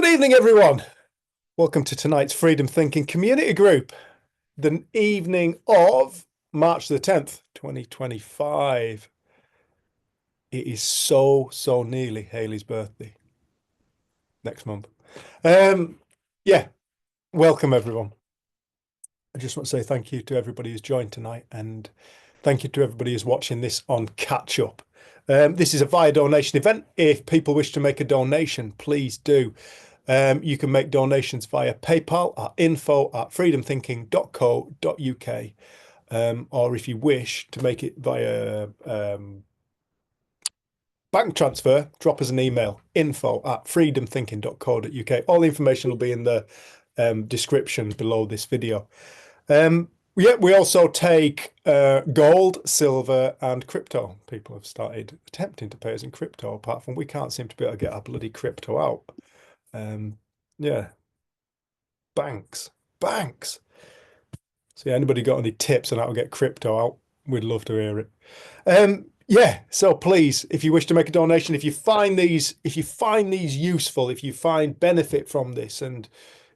Good evening, everyone. Welcome to tonight's Freedom Thinking Community Group, the evening of March the 10th, 2025. It is so nearly Hayley's birthday next month. Yeah, welcome, everyone. I just want to say thank you to everybody who's joined tonight, and thank you to everybody who's watching this on catch up. This is a via donation event. If people wish to make a donation, please do. You can make donations via PayPal at info@freedomthinking.co.uk, or if you wish to make it via bank transfer, drop us an email, info@freedomthinking.co.uk. All the information will be in the description below this video. Yeah, we also take gold, silver, and crypto. People have started attempting to pay us in crypto, apart from we can't seem to be able to get our bloody crypto out. Yeah, banks. So yeah, anybody got any tips on how to get crypto out? We'd love to hear it. Yeah, so please, if you wish to make a donation, if you find these useful, if you find benefit from this and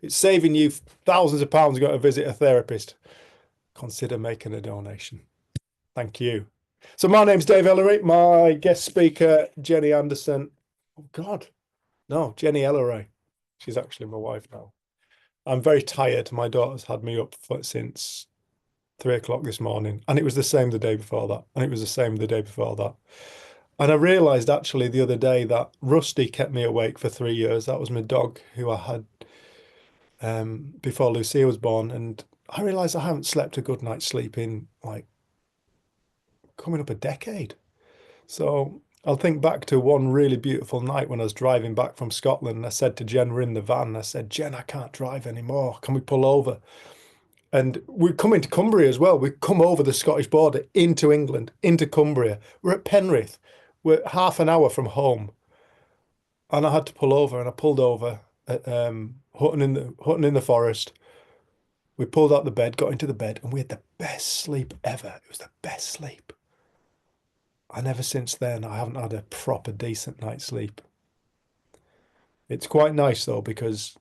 it's saving you thousands of pounds going to visit a therapist, consider making a donation. Thank you. So my name's Dave Ellery. My guest speaker, Jenny Anderson. Oh God, no, Jenny Ellery. She's actually my wife now. I'm very tired. My daughter's had me up since 3 o'clock this morning, and it was the same the day before that, and it was the same the day before that. And I realized actually the other day that Rusty kept me awake for 3 years. That was my dog who I had before Lucia was born, and I realized I haven't slept a good night's sleep in like coming up a decade. So I'll think back to one really beautiful night when I was driving back from Scotland. And I said to Jen, we're in the van. I said, Jen, I can't drive anymore. Can we pull over? And we're coming to Cumbria as well. We come over the Scottish border into England, into Cumbria. We're at Penrith. We're half an hour from home. And I had to pull over, and I pulled over at Hutton in the forest. We pulled out the bed, got into the bed, and we had the best sleep ever. It was the best sleep. And ever since then, I haven't had a proper decent night's sleep. It's quite nice though, because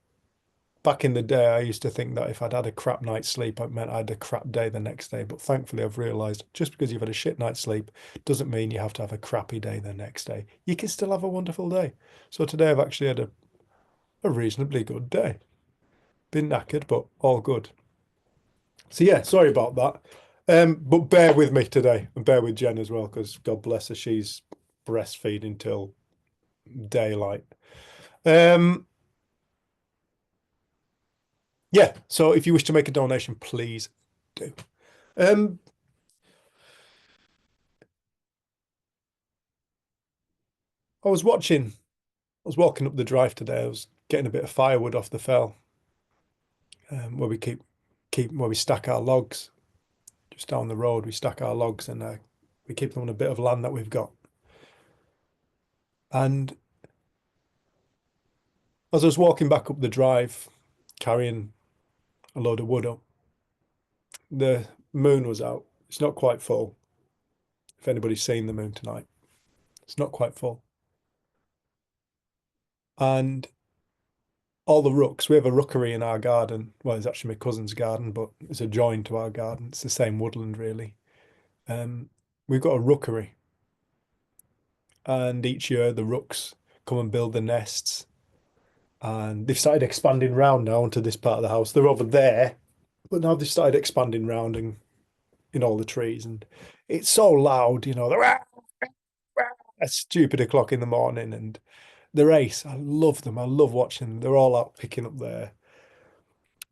back in the day, I used to think that if I'd had a crap night's sleep, it meant I had a crap day the next day. But thankfully, I've realized just because you've had a shit night's sleep doesn't mean you have to have a crappy day the next day. You can still have a wonderful day. So today, I've actually had a reasonably good day. Been knackered, but all good. So yeah, sorry about that. But bear with me today, and bear with Jen as well, because God bless her, she's breastfeeding till daylight. Yeah, so if you wish to make a donation, please do. I was walking up the drive today. I was getting a bit of firewood off the fell, where we where we stack our logs. Just down the road, we stack our logs, and we keep them on a bit of land that we've got. And as I was walking back up the drive, carrying a load of wood up, the moon was out. It's not quite full. If anybody's seen the moon tonight, it's not quite full. And all the rooks, we have a rookery in our garden. Well, it's actually my cousin's garden, but it's adjoined to our garden. It's the same woodland, really. We've got a rookery, and each year the rooks come and build the nests. And they've started expanding round now onto this part of the house. They're over there, but now they've started expanding round and in all the trees. And it's so loud, at stupid o'clock in the morning. And the race, I love them. I love watching them. They're all out picking up their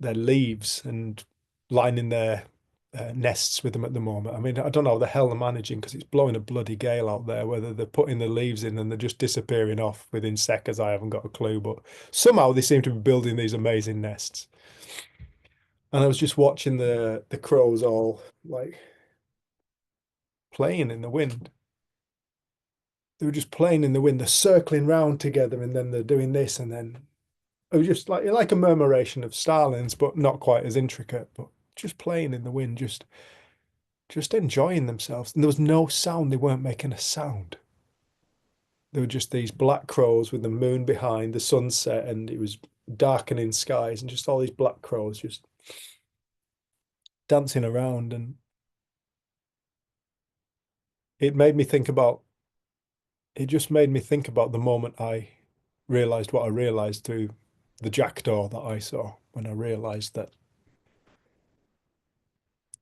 leaves and lining their nests with them at the moment. I mean, I don't know how the hell they're managing, because it's blowing a bloody gale out there. Whether they're putting the leaves in and they're just disappearing off within seconds, I haven't got a clue. But somehow they seem to be building these amazing nests. And I was just watching the crows all like playing in the wind. They were just playing in the wind. They're circling round together, and then they're doing this, and then it was just like a murmuration of starlings, but not quite as intricate. But just playing in the wind, just enjoying themselves. And there was no sound. They weren't making a sound. there were just these black crows with the moon behind, the sunset, and it was darkening skies, and just all these black crows just dancing around. And it made me think about, it just made me think about the moment I realized what I realized through the jackdaw that I saw, when I realized that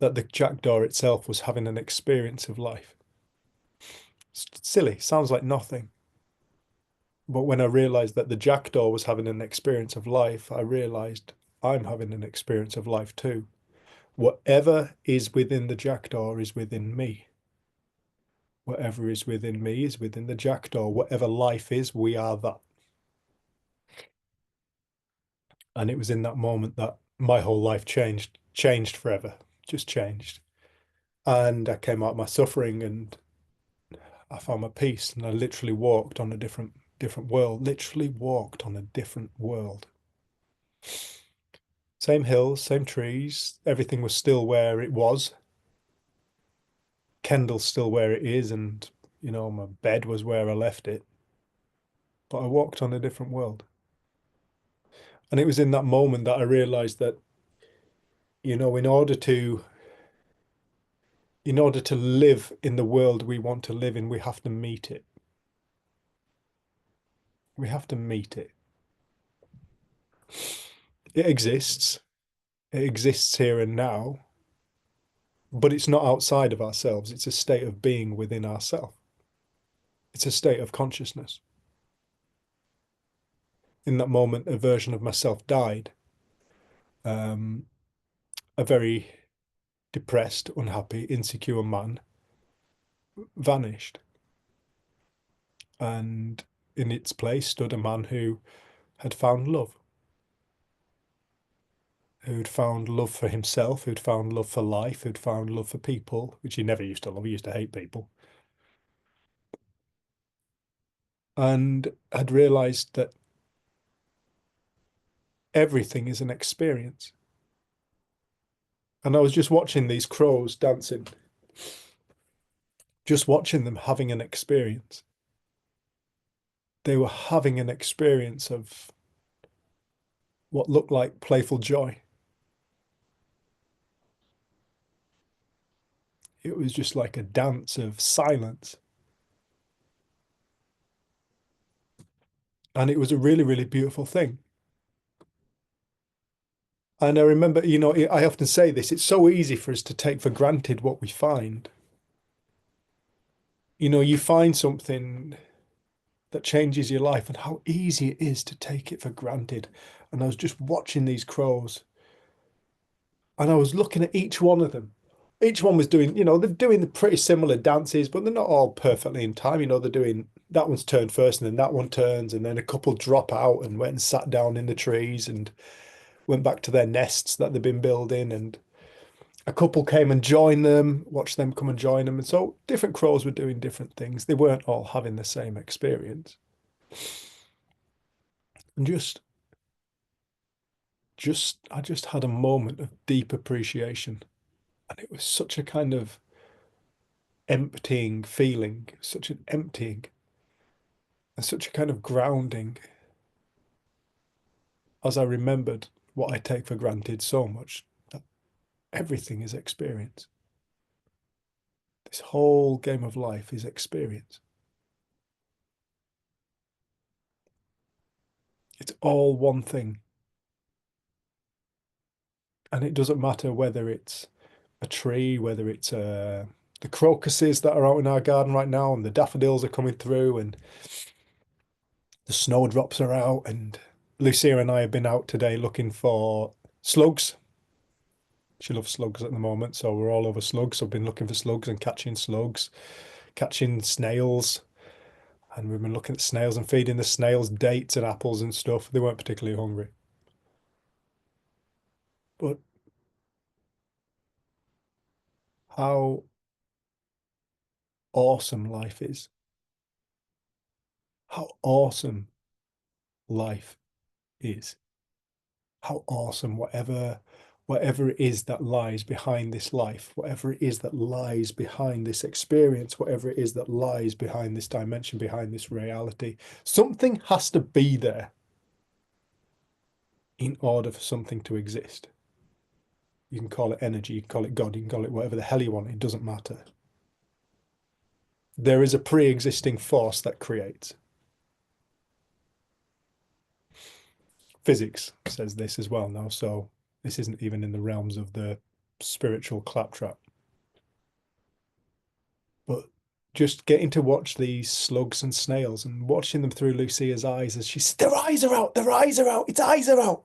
the jackdaw itself was having an experience of life. It's silly, sounds like nothing. But when I realized that the jackdaw was having an experience of life, I realized I'm having an experience of life too. Whatever is within the jackdaw is within me. Whatever is within me is within the jackdaw. Whatever life is, we are that. And it was in that moment that my whole life changed forever, just changed. And I came out of my suffering and I found my peace. And I literally walked on a different world, literally walked on a different world. Same hills, same trees, everything was still where it was. Kendall's still where it is, and my bed was where I left it. But I walked on a different world. And it was in that moment that I realized that, in order to live in the world we want to live in, we have to meet it. We have to meet it. It exists. It exists here and now, but it's not outside of ourselves. It's a state of being within ourselves. It's a state of consciousness. In that moment, a version of myself died. A very depressed, unhappy, insecure man vanished. And in its place stood a man who had found love, who'd found love for himself, who'd found love for life, who'd found love for people, which he never used to love. He used to hate people. And had realized that everything is an experience. And I was just watching these crows dancing, just watching them having an experience. They were having an experience of what looked like playful joy. It was just like a dance of silence. And it was a really, really beautiful thing. And I remember, I often say this, it's so easy for us to take for granted what we find. You find something that changes your life and how easy it is to take it for granted. And I was just watching these crows and I was looking at each one of them. Each one was doing, they're doing the pretty similar dances, but they're not all perfectly in time. They're doing, that one's turned first and then that one turns and then a couple drop out and went and sat down in the trees and went back to their nests that they've been building, and a couple came and joined them, watched them come and join them. And so different crows were doing different things. They weren't all having the same experience. And I just had a moment of deep appreciation. And it was such a kind of emptying feeling, such an emptying and such a kind of grounding as I remembered what I take for granted so much, that everything is experience. This whole game of life is experience. It's all one thing. And it doesn't matter whether it's a tree, whether it's the crocuses that are out in our garden right now, and the daffodils are coming through, and the snowdrops are out. And Lucia and I have been out today looking for slugs. She loves slugs at the moment, so we're all over slugs. So I've been looking for slugs and catching slugs, catching snails. And we've been looking at snails and feeding the snails dates and apples and stuff. They weren't particularly hungry. But how awesome life is. How awesome life is. How awesome, whatever it is that lies behind this life, whatever it is that lies behind this experience, whatever it is that lies behind this dimension, behind this reality, something has to be there in order for something to exist. You can call it energy, you can call it God, you can call it whatever the hell you want, it doesn't matter. There is a pre-existing force that creates. Physics says this as well now, so this isn't even in the realms of the spiritual claptrap. But just getting to watch these slugs and snails and watching them through Lucia's eyes as she's, their eyes are out, their eyes are out, its eyes are out.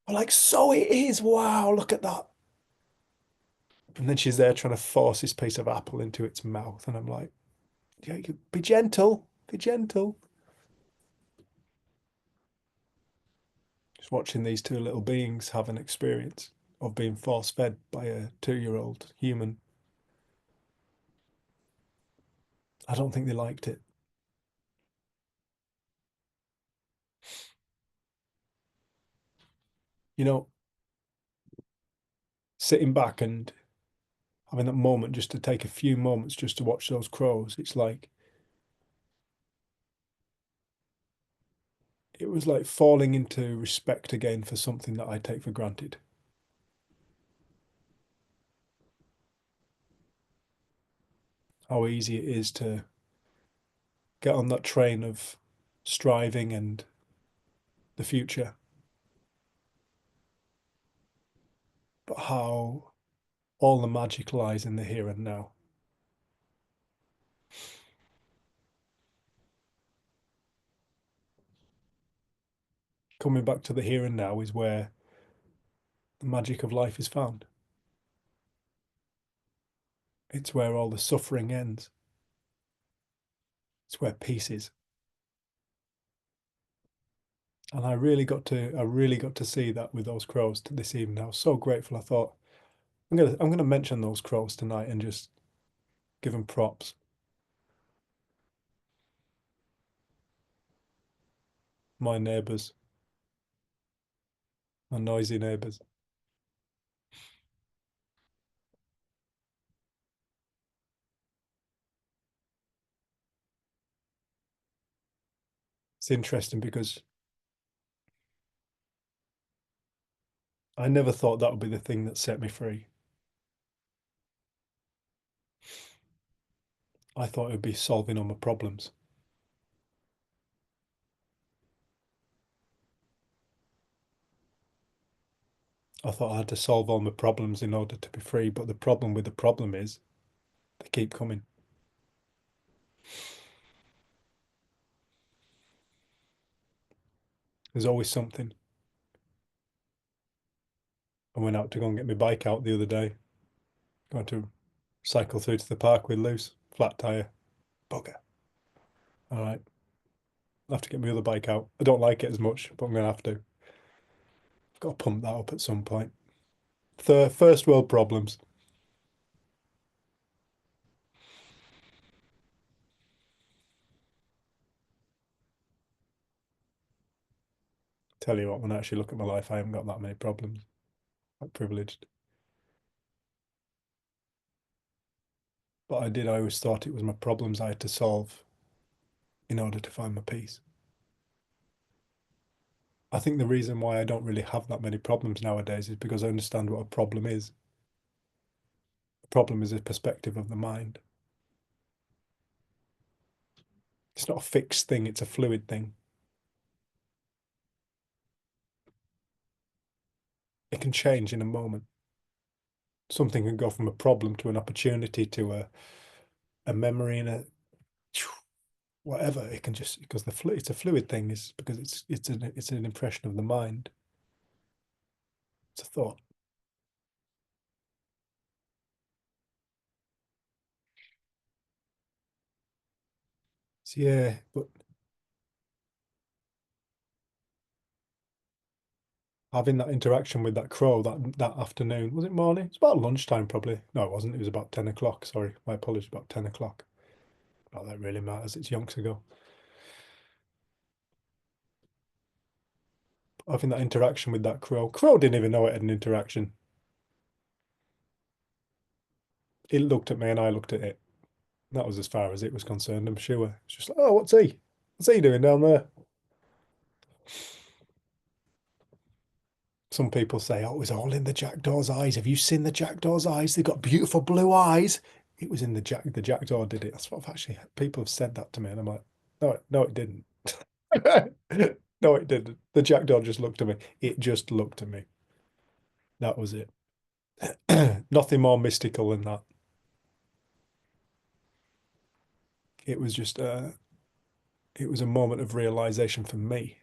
I'm like, so it is. Wow, look at that. And then she's there trying to force this piece of apple into its mouth. And I'm like, yeah, be gentle, be gentle. Just watching these two little beings have an experience of being force fed by a 2-year-old human. I don't think they liked it. You know, sitting back and having that moment just to take a few moments just to watch those crows, it's like, it was like falling into respect again for something that I take for granted. How easy it is to get on that train of striving and the future, but how all the magic lies in the here and now. Coming back to the here and now is where the magic of life is found. It's where all the suffering ends. It's where peace is. And I really got to see that with those crows this evening. I was so grateful. I thought, I'm gonna mention those crows tonight and just give them props. My neighbours, my noisy neighbours. It's interesting because I never thought that would be the thing that set me free. I thought it would be solving all my problems. I thought I had to solve all my problems in order to be free, but the problem with the problem is they keep coming. There's always something. I went out to go and get my bike out the other day, going to cycle through to the park with loose, flat tire. Bugger. All right. I'll have to get my other bike out. I don't like it as much, but I'm going to have to. I've got to pump that up at some point. First world problems. Tell you what, when I actually look at my life, I haven't got that many problems. I'm privileged. But I always thought it was my problems I had to solve in order to find my peace. I think the reason why I don't really have that many problems nowadays is because I understand what a problem is. A problem is a perspective of the mind. It's not a fixed thing, it's a fluid thing. It can change in a moment. Something can go from a problem to an opportunity to a memory and a whatever. It can just because it's a fluid thing is because it's an impression of the mind. It's a thought. So yeah, but having that interaction with that crow that afternoon, was it morning? It's about lunchtime probably. No, it wasn't. It was about 10 o'clock. Sorry, my apologies. About 10 o'clock. Not that really matters. It's yonks ago. Having that interaction with that crow. Crow didn't even know it had an interaction. it looked at me and I looked at it. That was as far as it was concerned, I'm sure. It's just like, oh, what's he? What's he doing down there? Some people say, oh, it was all in the jackdaw's eyes. Have you seen the jackdaw's eyes? They've got beautiful blue eyes. It was in the jackdaw did it. That's what I've actually, people have said that to me. And I'm like, no, it didn't. No, it didn't. The jackdaw just looked at me. It just looked at me. That was it. Nothing more mystical than that. It was just, it was a moment of realization for me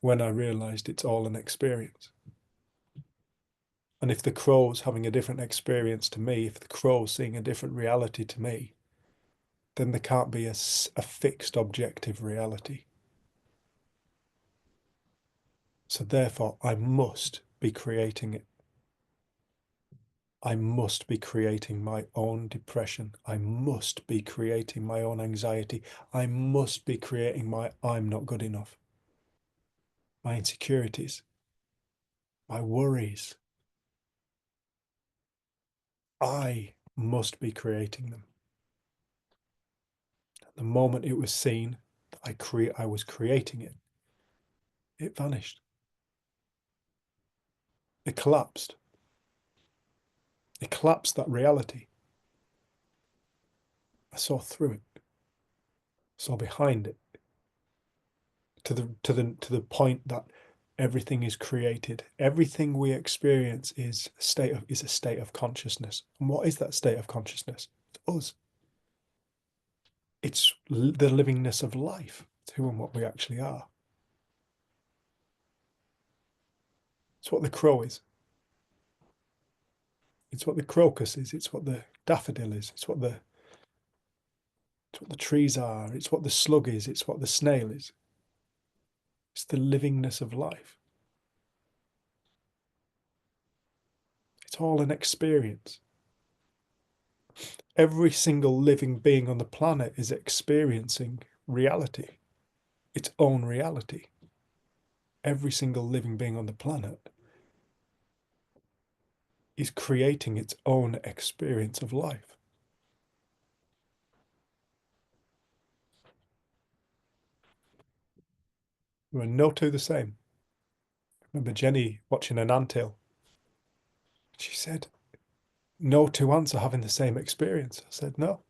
when I realized it's all an experience. And if the crow's having a different experience to me, if the crow's seeing a different reality to me, then there can't be a fixed objective reality. So therefore, I must be creating it. I must be creating my own depression. I must be creating my own anxiety. I must be creating my I'm not good enough, my insecurities, my worries. I must be creating them. The moment it was seen that I was creating it, it vanished. It collapsed. It collapsed that reality. I saw through it, saw behind it, to the point that everything is created. Everything we experience is a state of consciousness. And what is that state of consciousness? It's us. It's the livingness of life, it's who and what we actually are. It's what the crow is. It's what the crocus is. It's what the daffodil is. It's what the trees are. It's what the slug is. It's what the snail is. It's the livingness of life. It's all an experience. Every single living being on the planet is experiencing reality, its own reality. Every single living being on the planet is creating its own experience of life. We're no two the same. I remember Jenny watching an anthill. She said, no two ants are having the same experience. I said, no.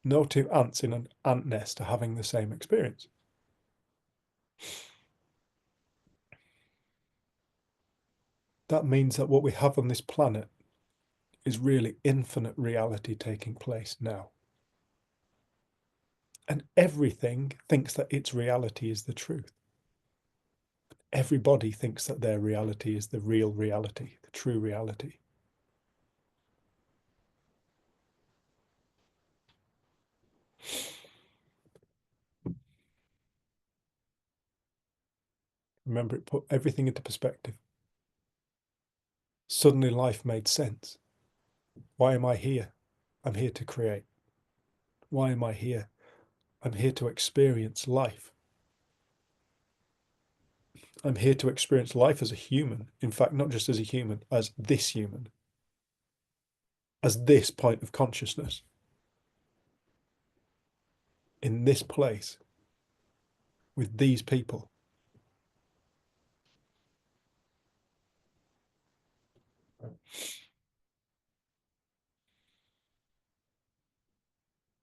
No two ants in an ant nest are having the same experience. That means that what we have on this planet is really infinite reality taking place now. And everything thinks that its reality is the truth. Everybody thinks that their reality is the real reality, the true reality. Remember, it put everything into perspective. Suddenly life made sense. Why am I here? I'm here to create. Why am I here? I'm here to experience life. I'm here to experience life as a human. In fact, not just as a human, as this human, as this point of consciousness, in this place, with these people.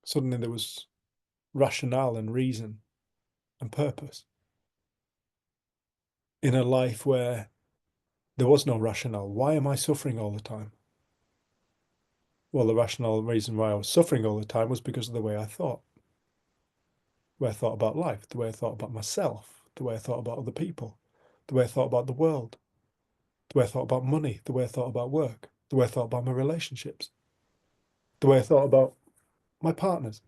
Suddenly there was rationale and reason and purpose in a life where there was no rationale. Why am I suffering all the time? Well, the rational reason why I was suffering all the time was because of the way I thought, the way I thought about life, the way I thought about myself, the way I thought about other people, the way I thought about the world, the way I thought about money, the way I thought about work, the way I thought about my relationships, the way I thought about my partners.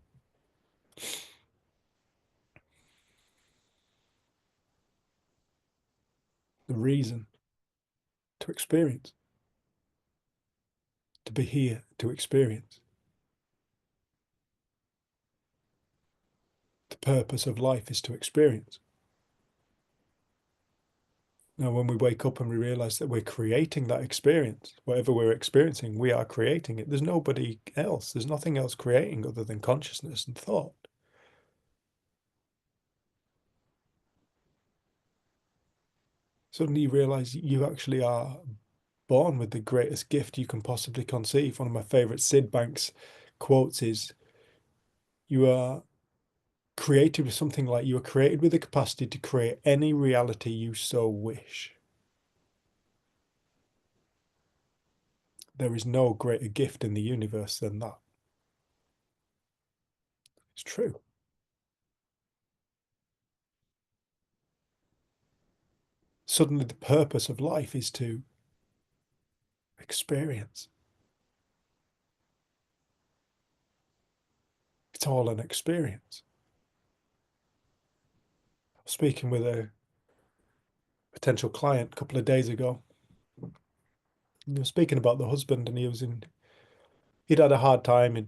The reason to experience, to be here to experience. The purpose of life is to experience. And when we wake up and we realize that we're creating that experience, whatever we're experiencing, we are creating it. There's nobody else. There's nothing else creating other than consciousness and thought. Suddenly you realize you actually are born with the greatest gift you can possibly conceive. One of my favorite Sid Banks quotes is, you are created with something like, you are created with the capacity to create any reality you so wish. There is no greater gift in the universe than that. It's true. Suddenly the purpose of life is to experience. It's all an experience. I was speaking with a potential client a couple of days ago. And he was speaking about the husband, and he'd had a hard time, he'd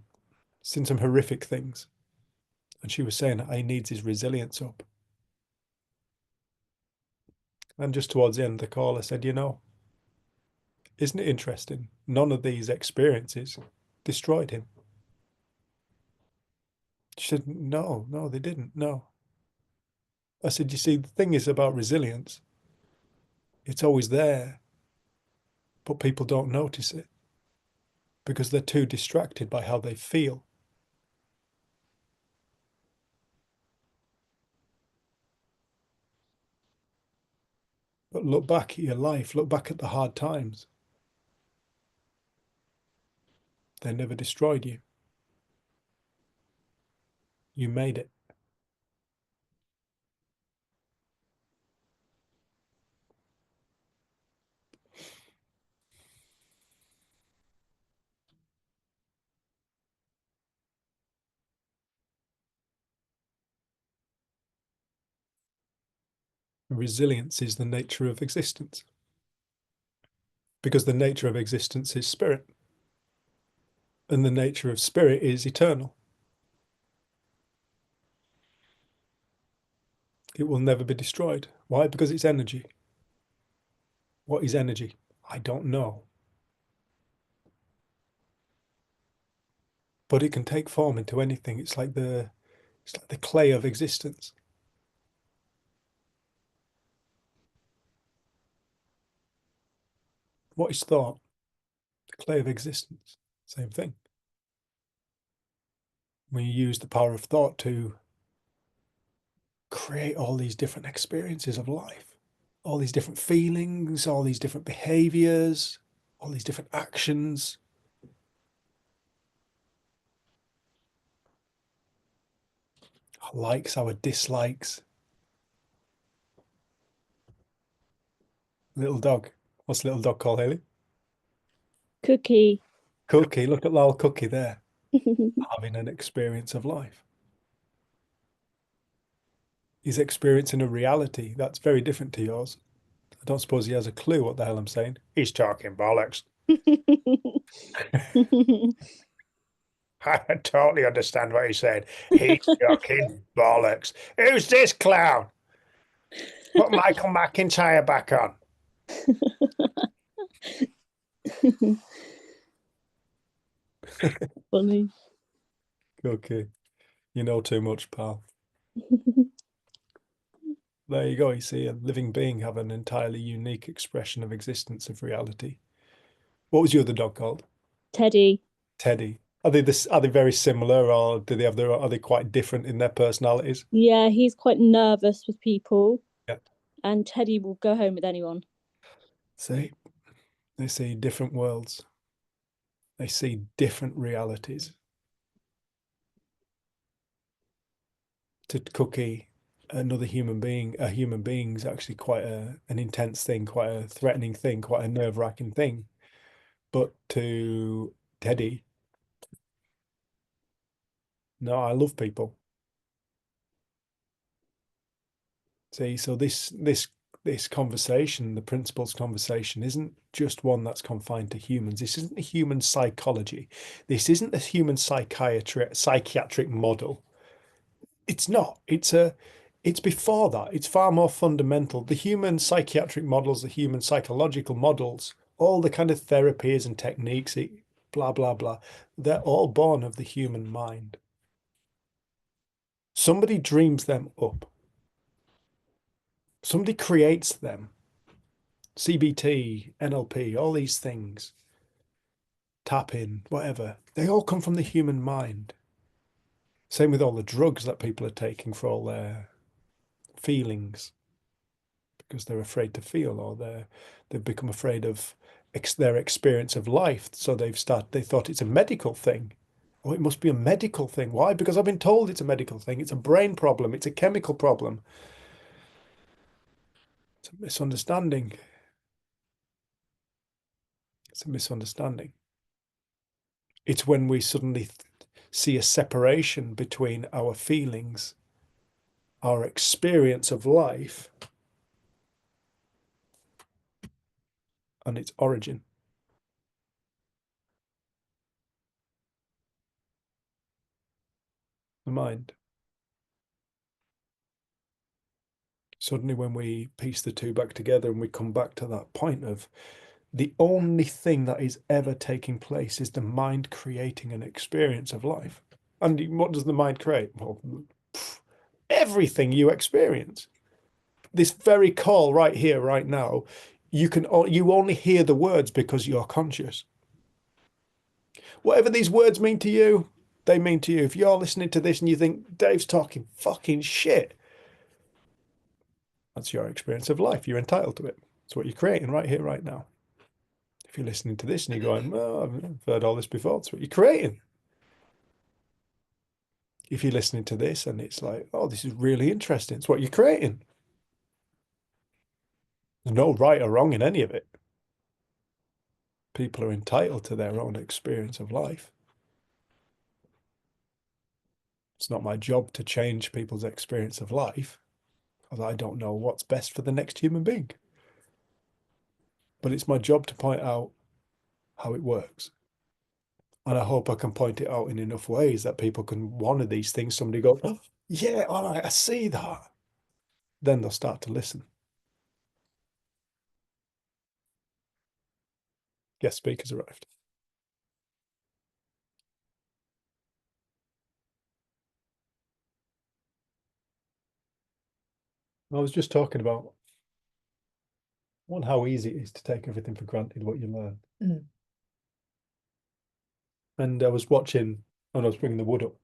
seen some horrific things. And she was saying he needs his resilience up. And just towards the end of the call, I said, isn't it interesting? None of these experiences destroyed him. She said, no, they didn't. No. I said, you see, the thing is about resilience, it's always there, but people don't notice it because they're too distracted by how they feel. But look back at your life, look back at the hard times. They never destroyed you. You made it. Resilience is the nature of existence because the nature of existence is spirit, and the nature of spirit is eternal. It will never be destroyed. Why? Because it's energy. What is energy? I don't know. But it can take form into anything. It's like the clay of existence. What is thought? The clay of existence. Same thing. When you use the power of thought to create all these different experiences of life, all these different feelings, all these different behaviors, all these different actions. Our likes, our dislikes. Little dog. What's the little dog called, Haley? Cookie. Cookie. Look at Lal Cookie there, having an experience of life. He's experiencing a reality that's very different to yours. I don't suppose he has a clue what the hell I'm saying. He's talking bollocks. I totally understand what he said. He's talking bollocks. Who's this clown? Put Michael McIntyre back on. Funny. Okay. You know too much, pal. There you go. You see, a living being have an entirely unique expression of existence, of reality. What was your other dog called? Teddy. Teddy. Are they very similar, or do they have are they quite different in their personalities? Yeah, he's quite nervous with people, Yeah. and Teddy will go home with anyone. See, they see different worlds. They see different realities. To Cookie, another human being, a human being is actually quite an intense thing, quite a threatening thing, quite a nerve-wracking thing. But to Teddy, no, I love people. See, so this conversation, the principles conversation, isn't just one that's confined to humans. This isn't a human psychology. This isn't a human psychiatric model. It's not. It's before that. It's far more fundamental. The human psychiatric models, the human psychological models, all the kind of therapies and techniques, blah, blah, blah, they're all born of the human mind. Somebody dreams them up. Somebody creates them. CBT, NLP, all these things, tapping, whatever, they all come from the human mind. Same with all the drugs that people are taking for all their feelings, because they're afraid to feel, or they've become afraid of their experience of life. So they thought it's a medical thing. Oh, it must be a medical thing. Why? Because I've been told it's a medical thing. It's a brain problem. It's a chemical problem. It's a misunderstanding. It's a misunderstanding. It's when we suddenly see a separation between our feelings, our experience of life, and its origin. The mind. Suddenly, when we piece the two back together and we come back to that point of the only thing that is ever taking place is the mind creating an experience of life. And what does the mind create? Well, everything you experience. This very call right here, right now, you only hear the words because you're conscious. Whatever these words mean to you, they mean to you. If you're listening to this and you think Dave's talking fucking shit, that's your experience of life. You're entitled to it. It's what you're creating right here, right now. If you're listening to this and you're going, well, I've heard all this before, it's what you're creating. If you're listening to this and it's like, oh, this is really interesting, it's what you're creating. There's no right or wrong in any of it. People are entitled to their own experience of life. It's not my job to change people's experience of life, because I don't know what's best for the next human being. But it's my job to point out how it works. And I hope I can point it out in enough ways that people can, one of these things, somebody go, oh, yeah, all right, I see that. Then they'll start to listen. Guest speakers arrived. I was just talking about one, how easy it is to take everything for granted, what you learn. And I was watching, when I was bringing the wood up.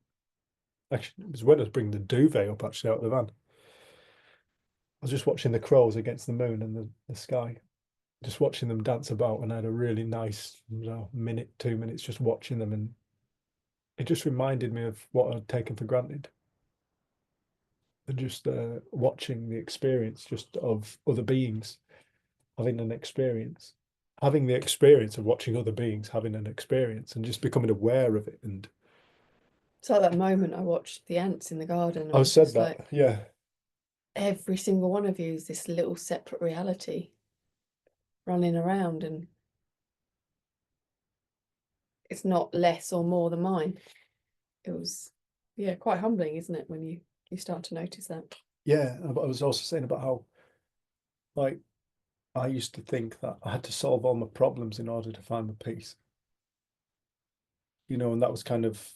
Actually, it was when I was bringing the duvet up, actually, out of the van. I was just watching the crows against the moon and the sky, just watching them dance about, and I had a really nice, minute, 2 minutes just watching them, and it just reminded me of what I'd taken for granted. And just watching the experience just of other beings having an experience, having the experience of watching other beings having an experience, and just becoming aware of it. And It's like that moment I watched the ants in the garden. And I was said just that, like, yeah. every single one of you is this little separate reality running around, and it's not less or more than mine. It was, yeah, quite humbling, isn't it, when you start to notice that? Yeah, but I was also saying about how, like, I used to think that I had to solve all my problems in order to find my peace. And that was kind of,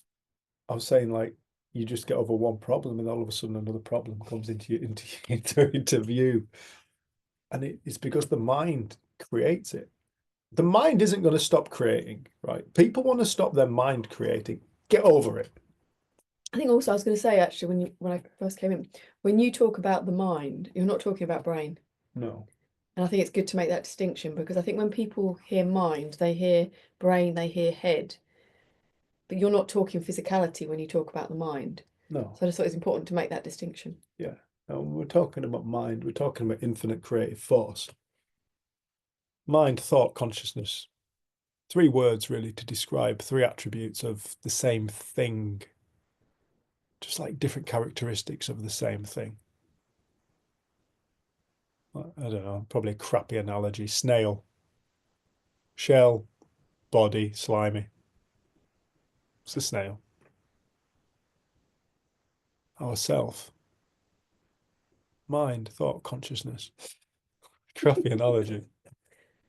I was saying, like, you just get over one problem and all of a sudden another problem comes into view. And it's because the mind creates it. The mind isn't going to stop creating, right? People want to stop their mind creating. Get over it. I think also I was going to say, actually, when I first came in, when you talk about the mind, you're not talking about brain. No. And I think it's good to make that distinction, because I think when people hear mind, they hear brain, they hear head. But you're not talking physicality when you talk about the mind. No. So I just thought it's important to make that distinction. Yeah. And when we're talking about mind, we're talking about infinite creative force. Mind, thought, consciousness. 3 words really to describe 3 attributes of the same thing. Just like different characteristics of the same thing. I don't know, probably a crappy analogy. Snail, shell, body, slimy. It's a snail. Ourself. mind, thought, consciousness. Crappy analogy.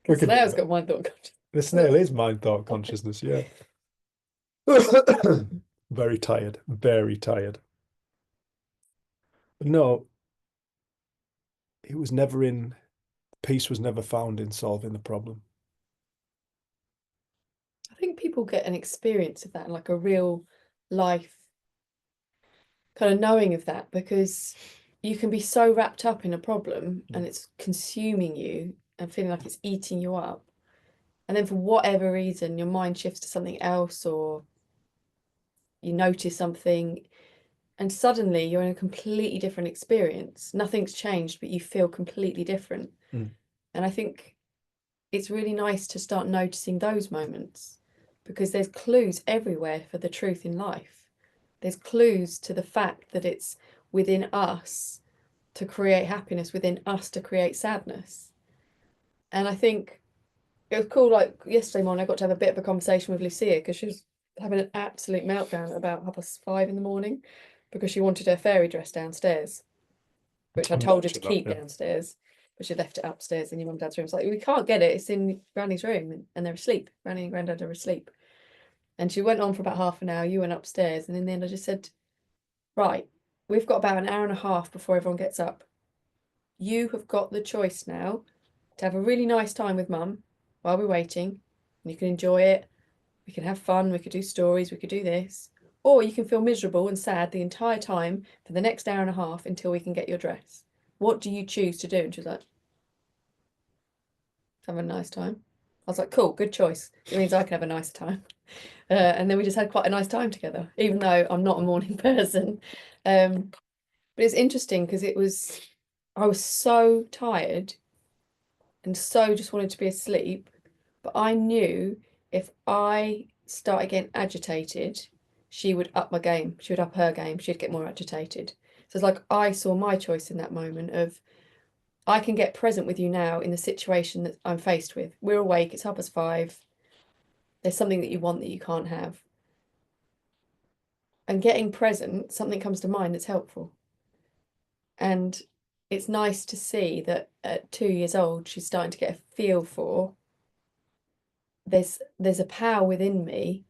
The We could do snail's that. got mind, thought, consciousness. The snail is mind, thought, consciousness. Yeah. Very tired. Very tired. But no, it was never in. Peace was never found in solving the problem. I think people get an experience of that, like a real life kind of knowing of that, because you can be so wrapped up in a problem and it's consuming you and feeling like it's eating you up. And then for whatever reason, your mind shifts to something else, or you notice something, and suddenly you're in a completely different experience. Nothing's changed, but you feel completely different. Mm. And I think it's really nice to start noticing those moments, because there's clues everywhere for the truth in life. There's clues to the fact that it's within us to create happiness, within us to create sadness. And I think it was cool, like yesterday morning, I got to have a bit of a conversation with Lucia, because she was having an absolute meltdown at about 5:30 in the morning, because she wanted her fairy dress downstairs, which I told her to keep downstairs, but she left it upstairs in your mum and dad's room. It's like, we can't get it, it's in Granny's room, and they're asleep. Granny and Grandad are asleep. And she went on for about half an hour. You went upstairs, and in the end I just said, right, we've got about an hour and a half before everyone gets up. You have got the choice now to have a really nice time with mum while we're waiting, and you can enjoy it. We can have fun, we could do stories, we could do this. Or you can feel miserable and sad the entire time for the next hour and a half until we can get your dress. What do you choose to do? And she was like, have a nice time. I was like, cool, good choice. It means I can have a nice time. And then we just had quite a nice time together, even though I'm not a morning person. But it's interesting because I was so tired and so just wanted to be asleep. But I knew if I started getting agitated, she would up my game. She would up her game. She'd get more agitated. So it's like I saw my choice in that moment of, I can get present with you now in the situation that I'm faced with. We're awake, it's 5:30. There's something that you want that you can't have. And getting present, something comes to mind that's helpful. And it's nice to see that at 2 years old, she's starting to get a feel for there's a power within me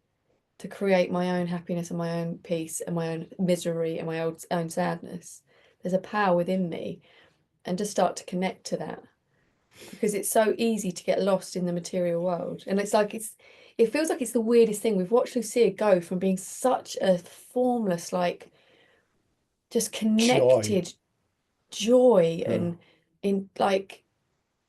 to create my own happiness and my own peace and my own misery and my own sadness. There's a power within me, and just start to connect to that, because it's so easy to get lost in the material world. And it's like it feels like it's the weirdest thing. We've watched Lucia go from being such a formless, like just connected joy and in like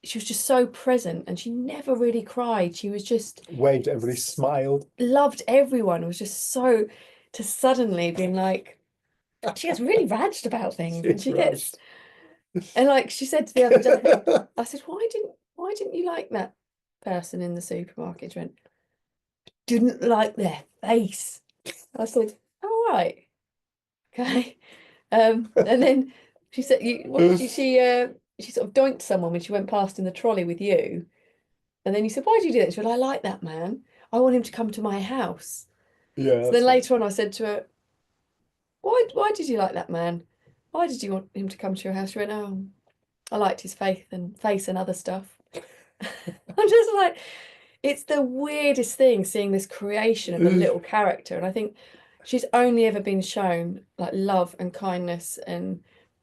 she was just so present, and she never really cried. She was just waved, everybody smiled, loved everyone. It was just so, to suddenly being like, she gets really raged about things, and she gets, and like she said the other day, I said, why didn't you like that person in the supermarket? She went, didn't like their face. I said, all right, okay. And then she said, she sort of doinked someone when she went past in the trolley with you. And then you said, why do you do that? She went, I like that man. I want him to come to my house. Yeah. So then later on I said to her, why did you like that man? Why did you want him to come to your house? She went, oh, I liked his face and other stuff. I'm just like, it's the weirdest thing seeing this creation of a little character. And I think she's only ever been shown like love and kindness and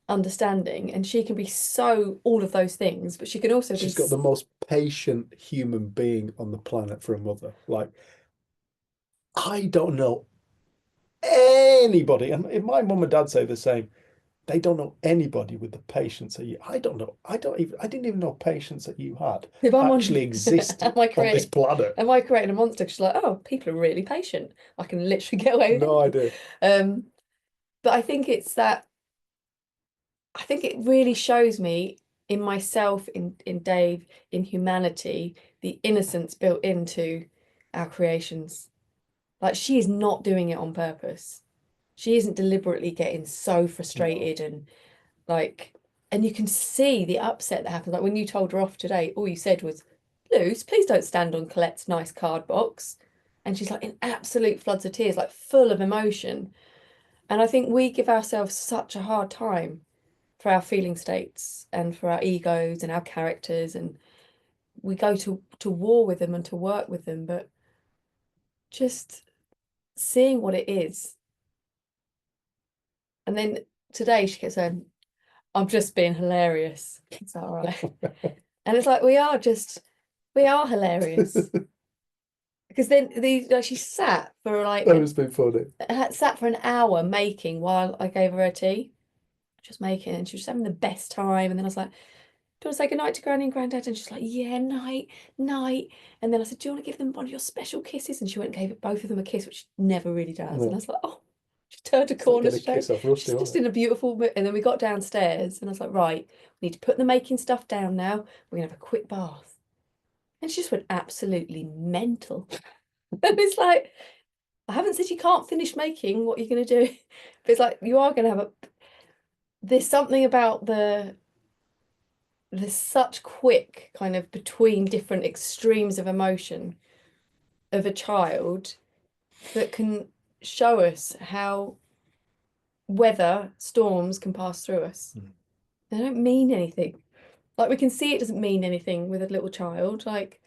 understanding, and she can be so all of those things, but she can also she's got the most patient human being on the planet for a mother. Like, I don't know anybody, and if my mum and dad say the same, they don't know anybody with the patience that you. I didn't even know patience that you had actually existed on this planet. Am I creating a monster? She's like, oh, people are really patient. I can literally get away with No idea. But I think it's that. I think it really shows me in myself, in Dave, in humanity, the innocence built into our creations. Like, she is not doing it on purpose. She isn't deliberately getting so frustrated and like, and you can see the upset that happens. Like when you told her off today, all you said was, Luce, please don't stand on Colette's nice card box. And she's like in absolute floods of tears, like full of emotion. And I think we give ourselves such a hard time for our feeling states and for our egos and our characters, and we go to war with them and to work with them, but just seeing what it is. And then today she kept saying, I'm just being hilarious. Is that all right? And it's like, we are hilarious. Because then she sat for like That has been funny. sat for an hour making while I gave her her tea, just making, and she was having the best time. And then I was like, do you want to say goodnight to Granny and Granddad? And she's like, yeah, night. And then I said, do you want to give them one of your special kisses? And she went and gave both of them a kiss, which she never really does. No. And I was like, oh, she turned a It's like corner getting a straight. kiss off Rusty, She's just wasn't in a beautiful mood. And then we got downstairs and I was like, right, we need to put the making stuff down now. We're gonna have a quick bath. And she just went absolutely mental. And it's like, I haven't said you can't finish making, what you're gonna do. But it's like, you are gonna have there's something about there's such quick kind of between different extremes of emotion of a child that can show us how weather, storms can pass through us. They don't mean anything. Like, we can see it doesn't mean anything with a little child. Like,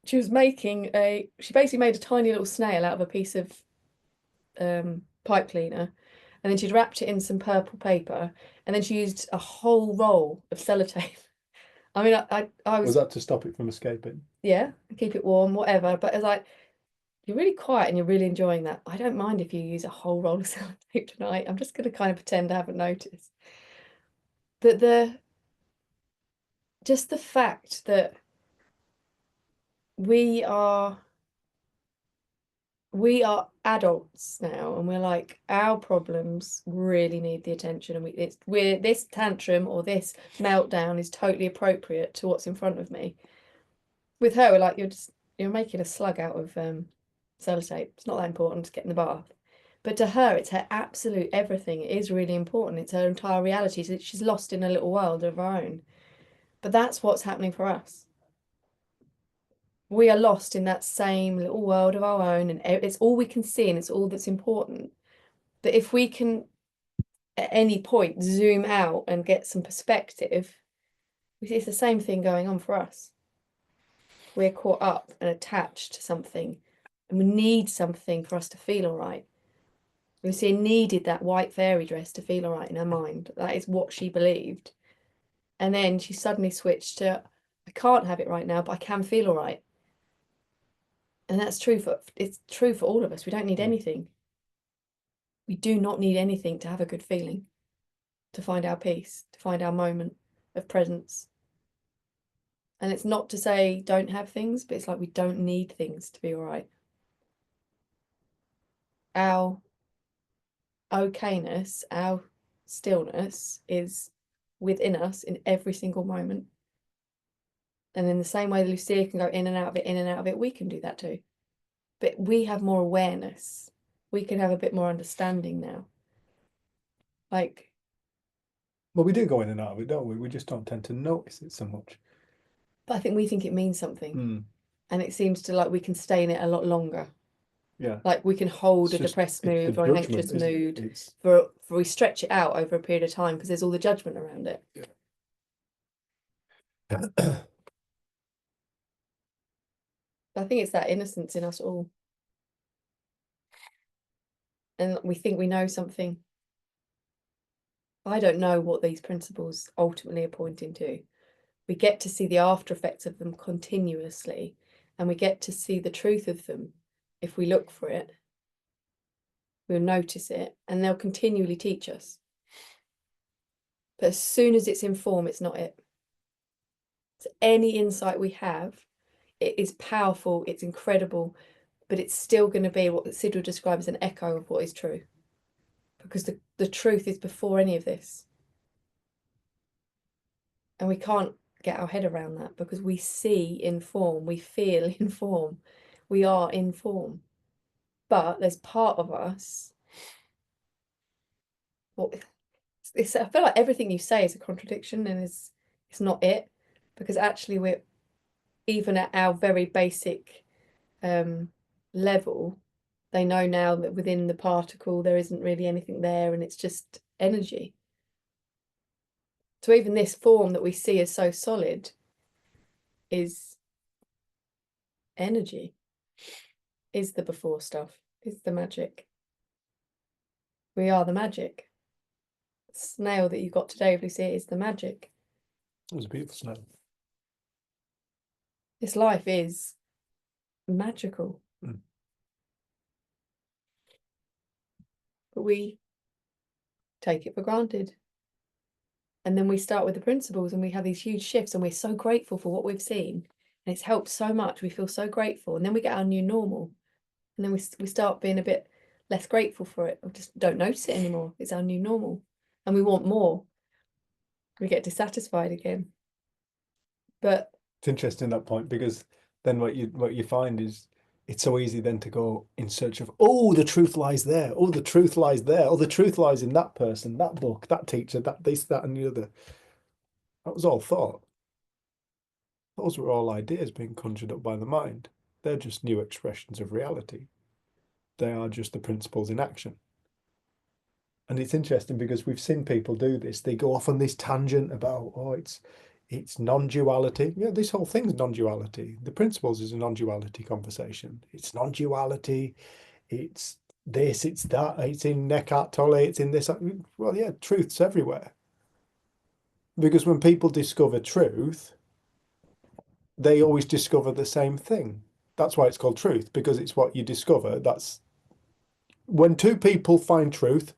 she basically made a tiny little snail out of a piece of pipe cleaner, and then she'd wrapped it in some purple paper, and then she used a whole roll of sellotape. I mean, I was that to stop it from escaping? Yeah, keep it warm, whatever. But it's like, you're really quiet and you're really enjoying that. I don't mind if you use a whole roll of sellotape tonight. I'm just going to kind of pretend I haven't noticed. But just the fact that we are adults now, and we're like, our problems really need the attention, and this tantrum or this meltdown is totally appropriate to what's in front of me. With her, we're like, you're making a slug out of sellotape. It's not that important to get in the bath. But to her, it's her absolute everything. It is really important. It's her entire reality. She's lost in a little world of her own. But that's what's happening for us. We are lost in that same little world of our own, and it's all we can see, and it's all that's important. But if we can, at any point, zoom out and get some perspective, we see it's the same thing going on for us. We're caught up and attached to something, and we need something for us to feel all right. Lucy needed that white fairy dress to feel all right in her mind. That is what she believed. And then she suddenly switched to, I can't have it right now, but I can feel all right. And it's true for all of us. We don't need anything. We do not need anything to have a good feeling, to find our peace, to find our moment of presence. And it's not to say don't have things, but it's like we don't need things to be all right. Our okayness, our stillness is within us in every single moment. And in the same way that Lucia can go in and out of it, in and out of it, we can do that too. But we have more awareness. We can have a bit more understanding now. Like, well, we do go in and out of it, don't we? We just don't tend to notice it so much. but I think we think it means something. And it seems to, like, we can stay in it a lot longer. Yeah. Like, we can hold a depressed mood or an anxious mood for we stretch it out over a period of time because there's all the judgment around it. Yeah. I think it's that innocence in us all. And we think we know something. I don't know what these principles ultimately are pointing to. We get to see the after effects of them continuously, and we get to see the truth of them. If we look for it, we'll notice it, and they'll continually teach us. But as soon as it's in form, it's not it. So any insight we have, it is powerful, it's incredible, but it's still going to be what Sid would describe as an echo of what is true. Because the truth is before any of this. And we can't get our head around that because we see in form, we feel in form, we are in form. But there's part of us, I feel like everything you say is a contradiction, and it's not it, because actually we're, even at our very basic level, they know now that within the particle there isn't really anything there, and it's just energy. So even this form that we see as so solid is energy, is the before stuff, is the magic. We are the magic. The snail that you got today, if we see it, is the magic. It was a beautiful snail. This life is magical. Mm. But we take it for granted. And then we start with the principles and we have these huge shifts and we're so grateful for what we've seen. And it's helped so much. We feel so grateful. And then we get our new normal. And then we start being a bit less grateful for it. We just don't notice it anymore. It's our new normal. And we want more. We get dissatisfied again. But It's interesting that point, because then what you find is it's so easy then to go in search of, oh, the truth lies there. Oh, the truth lies there. Oh, the truth lies in that person, that book, that teacher, that this, that, and the other. That was all thought. Those were all ideas being conjured up by the mind. They're just new expressions of reality. They are just the principles in action. And it's interesting because we've seen people do this. They go off on this tangent about, oh, it's non-duality. Yeah, this whole thing's non-duality. The principles is a non-duality conversation. It's non-duality. It's this, it's that. It's in Eckhart Tolle. It's in this. Well, yeah, truth's everywhere. Because when people discover truth, they always discover the same thing. That's why it's called truth, because it's what you discover. That's when two people find truth,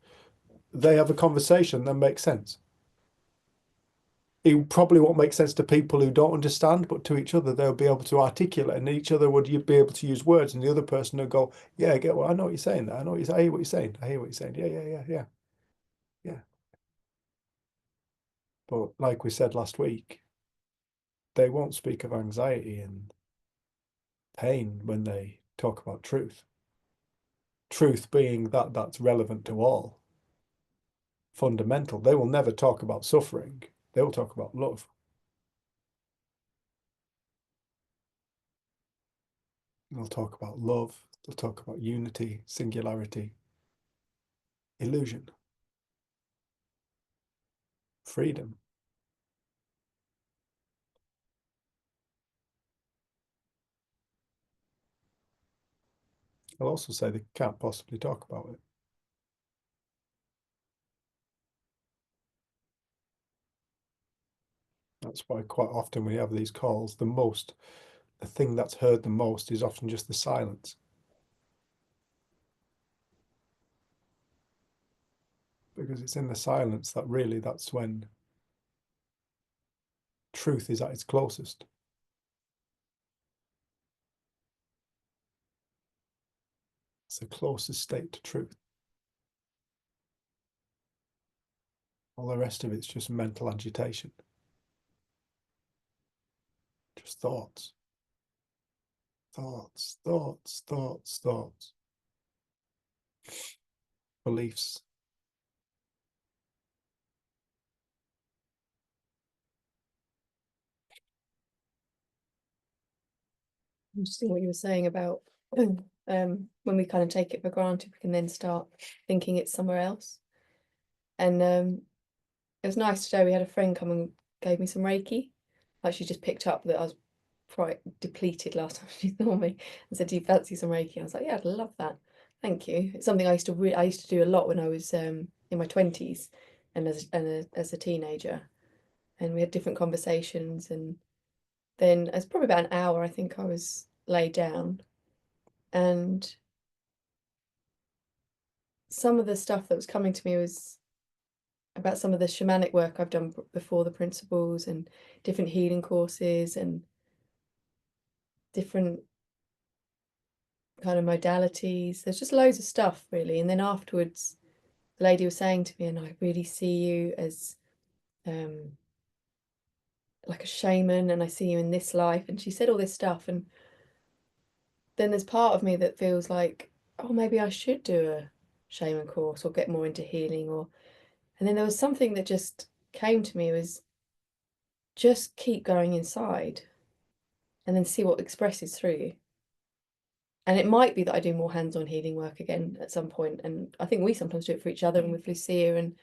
they have a conversation that makes sense. It probably won't make sense to people who don't understand, but to each other, they'll be able to articulate, and each other would be able to use words, and the other person will go, yeah, I get what, I know what you're saying there. I know what I hear what you're saying. I hear what you're saying. Yeah. But like we said last week, they won't speak of anxiety and pain when they talk about truth. Truth being that's relevant to all. Fundamental. They will never talk about suffering. They will talk about love. They'll talk about love. They'll talk about unity, singularity, illusion, freedom. I'll also say they can't possibly talk about it. That's why quite often when you have these calls, the thing that's heard the most is often just the silence. Because it's in the silence that really, that's when truth is at its closest. It's the closest state to truth. All the rest of it's just mental agitation. Just thoughts. Thoughts. Beliefs. interesting what you were saying about when we kind of take it for granted, we can then start thinking it's somewhere else. And it was nice today. We had a friend come and gave me some Reiki. Like, she just picked up that I was quite depleted last time she saw me and said, "Do you fancy some Reiki?" I was like, "Yeah, I'd love that. Thank you." It's something I used to do a lot when I was in my 20s and as a teenager. And we had different conversations, and then it's probably about an hour, I think I was laid down, and some of the stuff that was coming to me was about some of the shamanic work I've done before the principles, and different healing courses and different kind of modalities. There's just loads of stuff, really. And then afterwards, the lady was saying to me, "And I really see you as like a shaman, and I see you in this life." And she said all this stuff, and then there's part of me that feels like, oh, maybe I should do a shaman course or get more into healing. And then there was something that just came to me, was just keep going inside and then see what expresses through you. And it might be that I do more hands-on healing work again at some point. And I think we sometimes do it for each other and with Lucia. And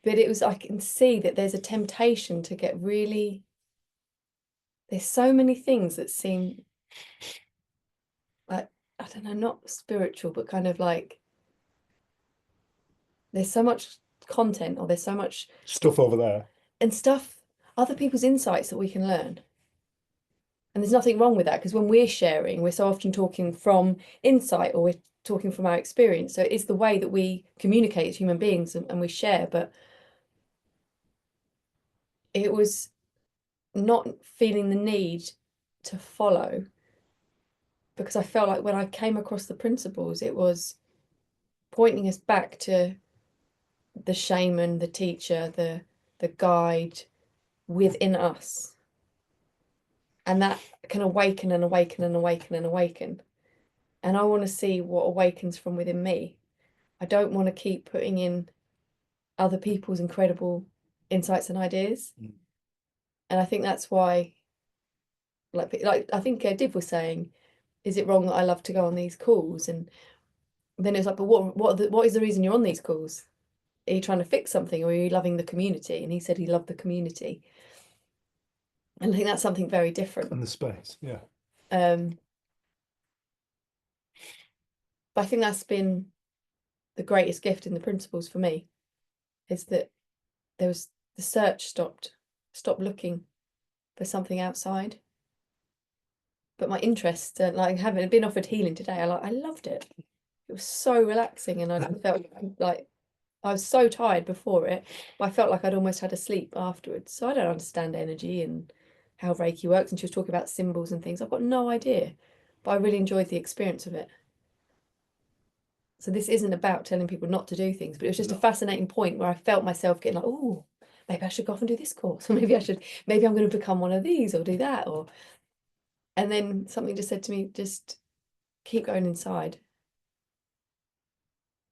But it was, I can see that there's a temptation to get really, there's so many things that seem like, I don't know, not spiritual, but kind of like there's so much content, or there's so much Stuff over there. and stuff, other people's insights that we can learn. And there's nothing wrong with that, because when we're sharing, we're so often talking from insight, or we're talking from our experience. So it's the way that we communicate as human beings, and we share. But it was not feeling the need to follow, because I felt like when I came across the principles, it was pointing us back to the shaman, the teacher, the guide within us. And that can awaken and awaken and awaken and awaken. And I want to see what awakens from within me. I don't want to keep putting in other people's incredible insights and ideas. Mm. And I think that's why, like I think Div was saying, is it wrong that I love to go on these calls? And then it's like, but what is the reason you're on these calls? Are you trying to fix something, or are you loving the community? And he said he loved the community. And I think that's something very different. And the space, yeah. But I think that's been the greatest gift in the principles for me, is that there was the search stopped looking for something outside. But my interest, like having been offered healing today, I loved it. It was so relaxing, and I felt like I was so tired before it, but I felt like I'd almost had a sleep afterwards. So I don't understand energy and how Reiki works, and she was talking about symbols and things. I've got no idea, but I really enjoyed the experience of it. So this isn't about telling people not to do things, but it was just a fascinating point where I felt myself getting like, oh, maybe I should go off and do this course, or maybe I'm going to become one of these, or do that, or. And then something just said to me, just keep going inside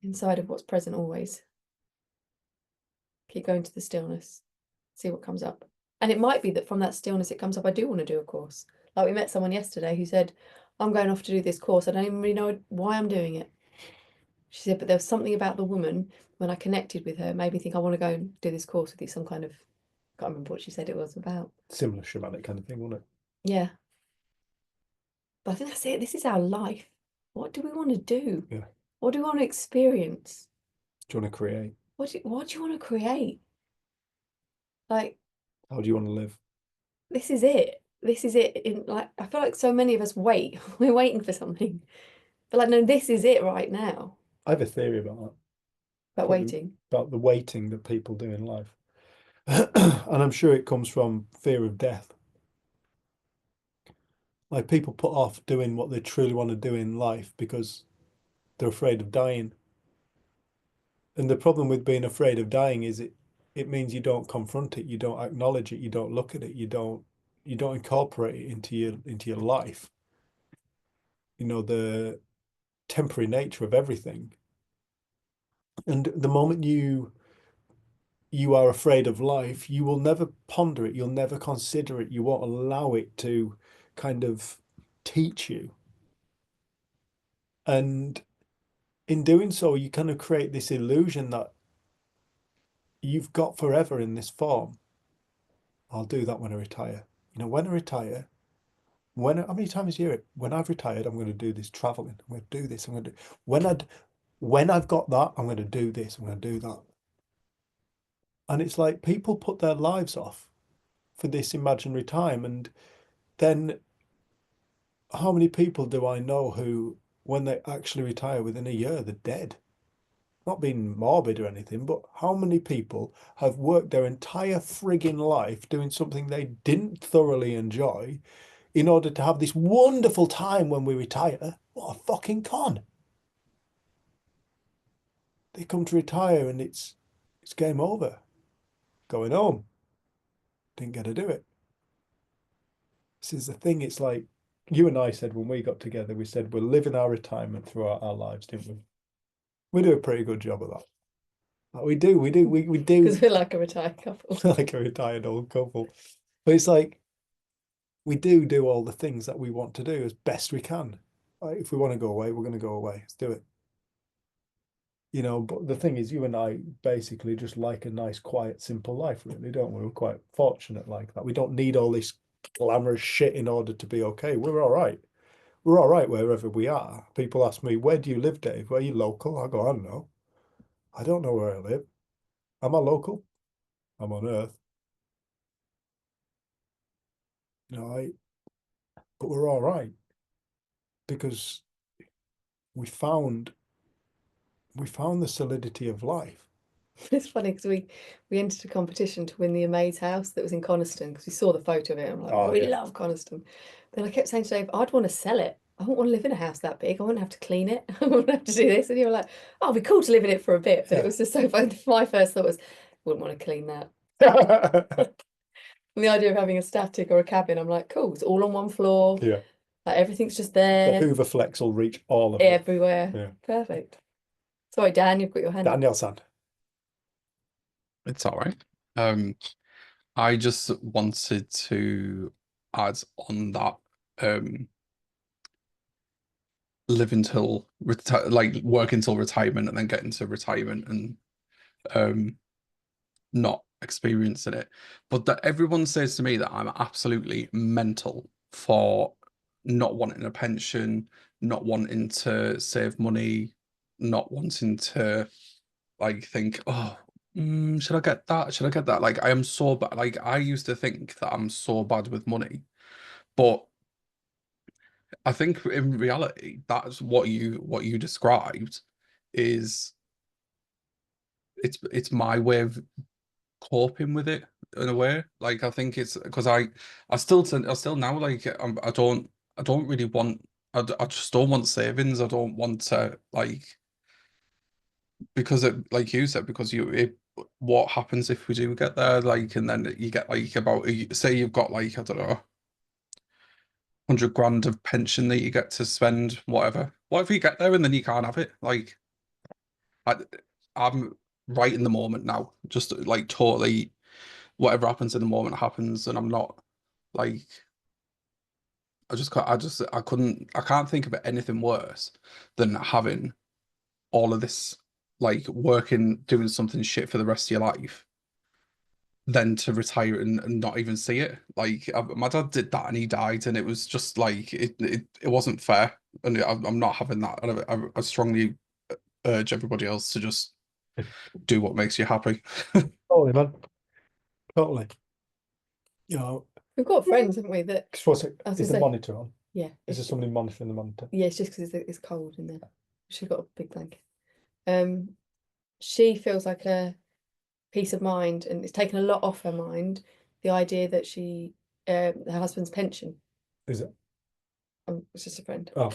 of what's present always. Keep going to the stillness, see what comes up. And it might be that from that stillness it comes up, I do want to do a course. Like we met someone yesterday who said, I'm going off to do this course. I don't even really know why I'm doing it. She said, but there was something about the woman, when I connected with her, made me think I want to go and do this course with you, some kind of, can't remember what she said it was about. Similar shamanic kind of thing, wasn't it? Yeah. But I think that's it. This is our life. What do we want to do? Yeah. What do we want to experience? Do you want to create? What do you want to create? Like, how do you want to live? This is it. This is it. I feel like so many of us wait. We're waiting for something. But like, no, this is it right now. I have a theory about that. About waiting. About the waiting that people do in life. And I'm sure it comes from fear of death. Like, people put off doing what they truly want to do in life because they're afraid of dying. And the problem with being afraid of dying is it means you don't confront it, you don't acknowledge it, you don't look at it, you don't incorporate it into your life. You know, the temporary nature of everything. And the moment you are afraid of life, you will never ponder it, you'll never consider it, you won't allow it to kind of teach you. And in doing so, you kind of create this illusion that you've got forever in this form. I'll do that when I retire. You know, when I retire, how many times a year? When I've retired, I'm going to do this traveling. I'm going to do this. I'm going to do, when I've got that, I'm going to do this. I'm going to do that. And it's like people put their lives off for this imaginary time. And then how many people do I know who, when they actually retire within a year, they're dead? Not being morbid or anything, but how many people have worked their entire frigging life doing something they didn't thoroughly enjoy in order to have this wonderful time when we retire? What a fucking con. They come to retire and it's game over. Going home. Didn't get to do it. This is the thing. It's like you and I said when we got together, we said we're living our retirement throughout our lives, didn't we? We do a pretty good job of that. We do. Because we're like a retired couple. Like a retired old couple. But it's like we do all the things that we want to do as best we can. Like, if we want to go away, we're going to go away. Let's do it. you know, but the thing is, you and I basically just like a nice, quiet, simple life, really, don't we? We're quite fortunate like that. We don't need all this glamorous shit in order to be okay. We're all right. We're all right wherever we are. People ask me, where do you live, Dave? Where are you local? I go, I don't know. I don't know where I live. Am I local? I'm on Earth. All right. But we're all right because we found the solidity of life. It's funny because we entered a competition to win the Amaze house that was in Coniston because we saw the photo of it. I'm like, Oh, we yeah. love Coniston. Then I kept saying to Dave, I'd want to sell it. I wouldn't want to live in a house that big. I wouldn't have to clean it. I wouldn't have to do this. And you were like, oh, it'd be cool to live in it for a bit. But Yeah. it was just so fun. My first thought was, wouldn't want to clean that. And the idea of having a static or a cabin, I'm like, cool, it's all on one floor. Yeah. Like everything's just The there Hoover Flex will reach all of it. everywhere. Yeah. Perfect. Sorry, Dan, you've got your hand up. Daniel-san. It's all right. I just wanted to add on that live until work until retirement and then get into retirement and not experiencing it. But that everyone says to me that I'm absolutely mental for not wanting a pension, not wanting to save money, not wanting to like think, oh, should I get that? Should I get that? Like I am so bad. Like I used to think that I'm so bad with money, but I think in reality, that's what you described is it's my way of coping with it in a way. Like I think it's because I still now like I don't really want I just don't want savings. I don't want to like because it like you said because what happens if we do get there like and then you get like about say you've got like I don't know 100 grand of pension that you get to spend whatever you get there and then you can't have it like I'm right in the moment now just like totally whatever happens in the moment happens and I'm not like I can't think of anything worse than having all of this like working doing something shit for the rest of your life than to retire and not even see it. Like my dad did that and he died and it was just like it wasn't fair and I'm not having that and I strongly urge everybody else to just do what makes you happy. Totally, man. Totally. You know, We've got friends, haven't we? That what's it? I was Is the gonna say- monitor on? yeah, Is there somebody monitoring the monitor? yeah, it's just because it's cold in there. She got a big blanket. She feels like a peace of mind, and it's taken a lot off her mind. The idea that she, her husband's pension. Is it? It's just a friend. Oh,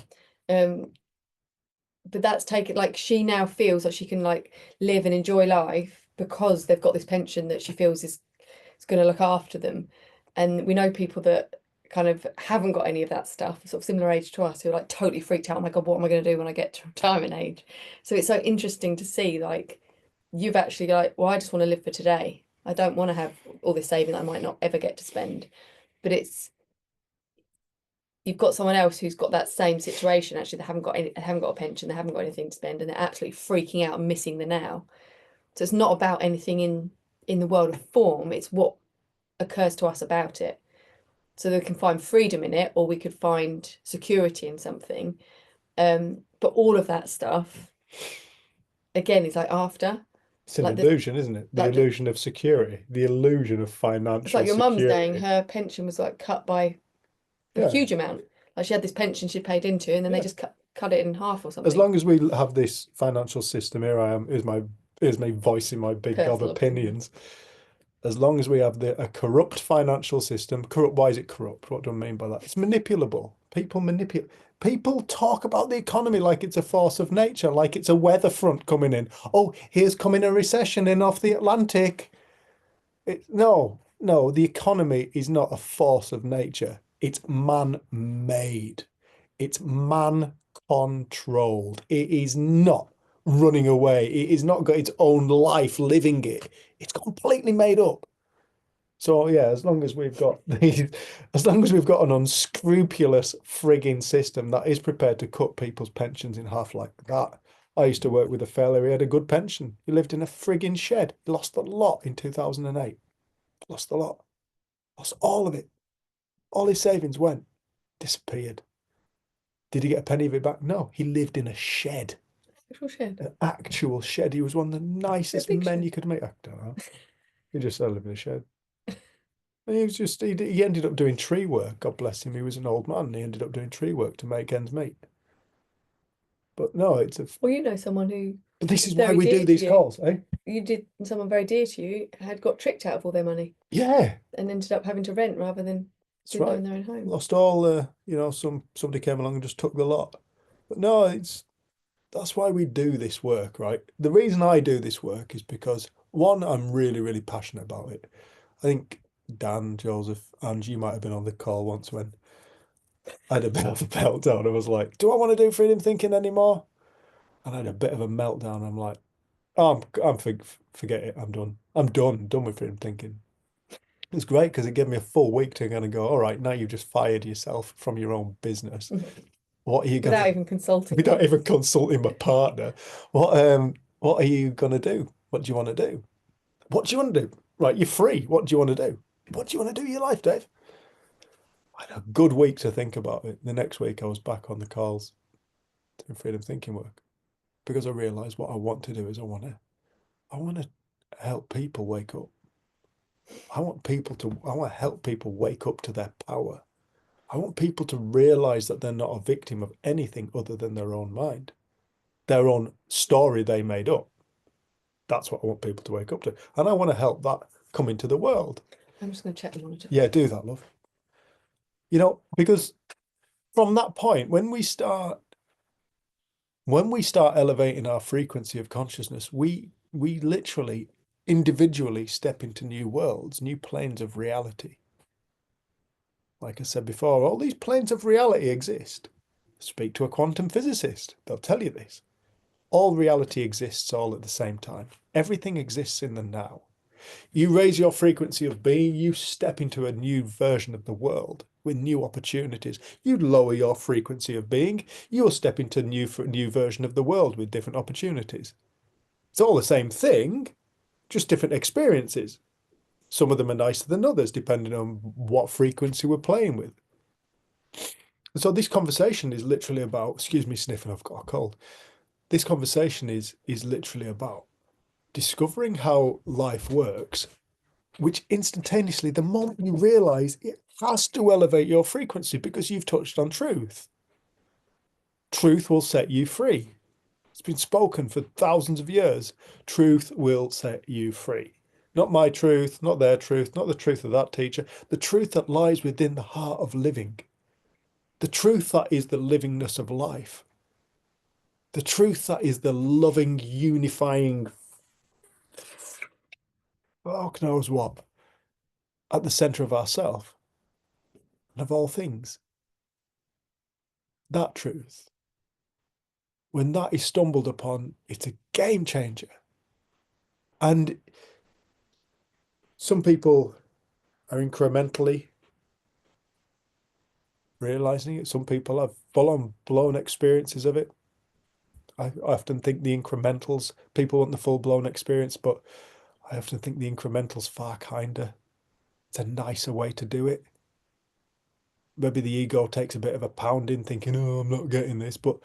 But that's taken like she now feels like she can like live and enjoy life because they've got this pension that she feels is going to look after them. And we know people that kind of haven't got any of that stuff, sort of similar age to us, who are like totally freaked out. Oh my God, what am I going to do when I get to retirement age? So it's so interesting to see like you've actually like, well, I just want to live for today. I don't want to have all this saving that I might not ever get to spend. But it's you've got someone else who's got that same situation. Actually, they haven't got a pension, they haven't got anything to spend, and they're absolutely freaking out and missing the now. So it's not about anything in the world of form, it's what occurs to us about it. So they can find freedom in it, or we could find security in something. But all of that stuff, again, is like after. it's an Like illusion, isn't it? The illusion of security, the illusion of financial It's like your mum's saying security. her pension was like cut by a Yeah. huge amount. Like she had this pension she'd paid into, and then they Yeah. just cut it in half or something. As long as we have this financial system, here I am, is me voicing my big gob Personal opinions. As long as we have a corrupt financial system, corrupt, why is it corrupt? What do I mean by that? It's manipulable. People manipulate. People talk about the economy like it's a force of nature, like it's a weather front coming in. Oh, here's coming a recession in off the Atlantic. No, the economy is not a force of nature. It's man-made. It's man-controlled. It is not running away. It is not got its own life living it. It's completely made up. So yeah, as long as we've got as long as we've got an unscrupulous frigging system that is prepared to cut people's pensions in half like that, I used to work with a fella, he had a good pension. He lived in a frigging shed. He lost the lot in 2008. Lost the lot. Lost all of it. All his savings went. Disappeared. Did he get a penny of it back? No, he lived in a shed. Actual shed. An actual shed. He was one of the nicest big men shed. you could meet. I don't know. He just said, I live in a shed. And he was just, he ended up doing tree work. God bless him. He was an old man. And he ended up doing tree work to make ends meet. But no, it's a. Well, you know someone who But this is is why very we dear do to these you. calls, eh? you did someone very dear to you had got tricked out of all their money Yeah, and ended up having to rent rather than that's didn't right. own their own home. Lost all, somebody came along and just took the lot. But no, that's why we do this work, right? The reason I do this work is because one, I'm really, really passionate about it. I think Dan, Joseph, and you might have been on the call once when I had a bit of a meltdown. I was like, do I want to do freedom thinking anymore? And I had a bit of a meltdown. I'm like, oh, forget it. I'm done. I'm done with freedom thinking. It's great because it gave me a full week to kind of go, all right, now you've just fired yourself from your own business. What are you Without gonna, even consulting. without even consulting my partner? What are you gonna do? What do you want to do? What do you want to do? Right, you're free. What do you want to do? What do you want to do in your life, Dave? I had a good week to think about it. The next week I was back on the calls doing freedom thinking work because I realized what I want to do is I want to help people wake up. I want to help people wake up to their power. I want people to realize that they're not a victim of anything other than their own mind, their own story they made up. That's what I want people to wake up to. And I want to help that come into the world. I'm just going to check the monitor. Yeah, do that, love. Because from that point, when we start elevating our frequency of consciousness, we literally individually step into new worlds, new planes of reality. Like I said before, all these planes of reality exist. Speak to a quantum physicist, they'll tell you this. All reality exists all at the same time. Everything exists in the now. You raise your frequency of being, you step into a new version of the world with new opportunities. You lower your frequency of being, you'll step into a new version of the world with different opportunities. It's all the same thing, just different experiences. Some of them are nicer than others, depending on what frequency we're playing with. So this conversation is literally about, excuse me sniffing, I've got a cold. This conversation is literally about discovering how life works, which instantaneously, the moment you realize it has to elevate your frequency because you've touched on truth. Truth will set you free. It's been spoken for thousands of years. Truth will set you free. Not my truth, not their truth, not the truth of that teacher, the truth that lies within the heart of living. The truth that is the livingness of life. The truth that is the loving, unifying, fuck knows what, at the center of ourself and of all things. That truth, when that is stumbled upon, it's a game changer. And some people are incrementally realizing it. Some people have full-on blown experiences of it. I often think the incrementals, people want the full-blown experience, but I often think the incrementals far kinder. It's a nicer way to do it. Maybe the ego takes a bit of a pounding thinking, oh, I'm not getting this. But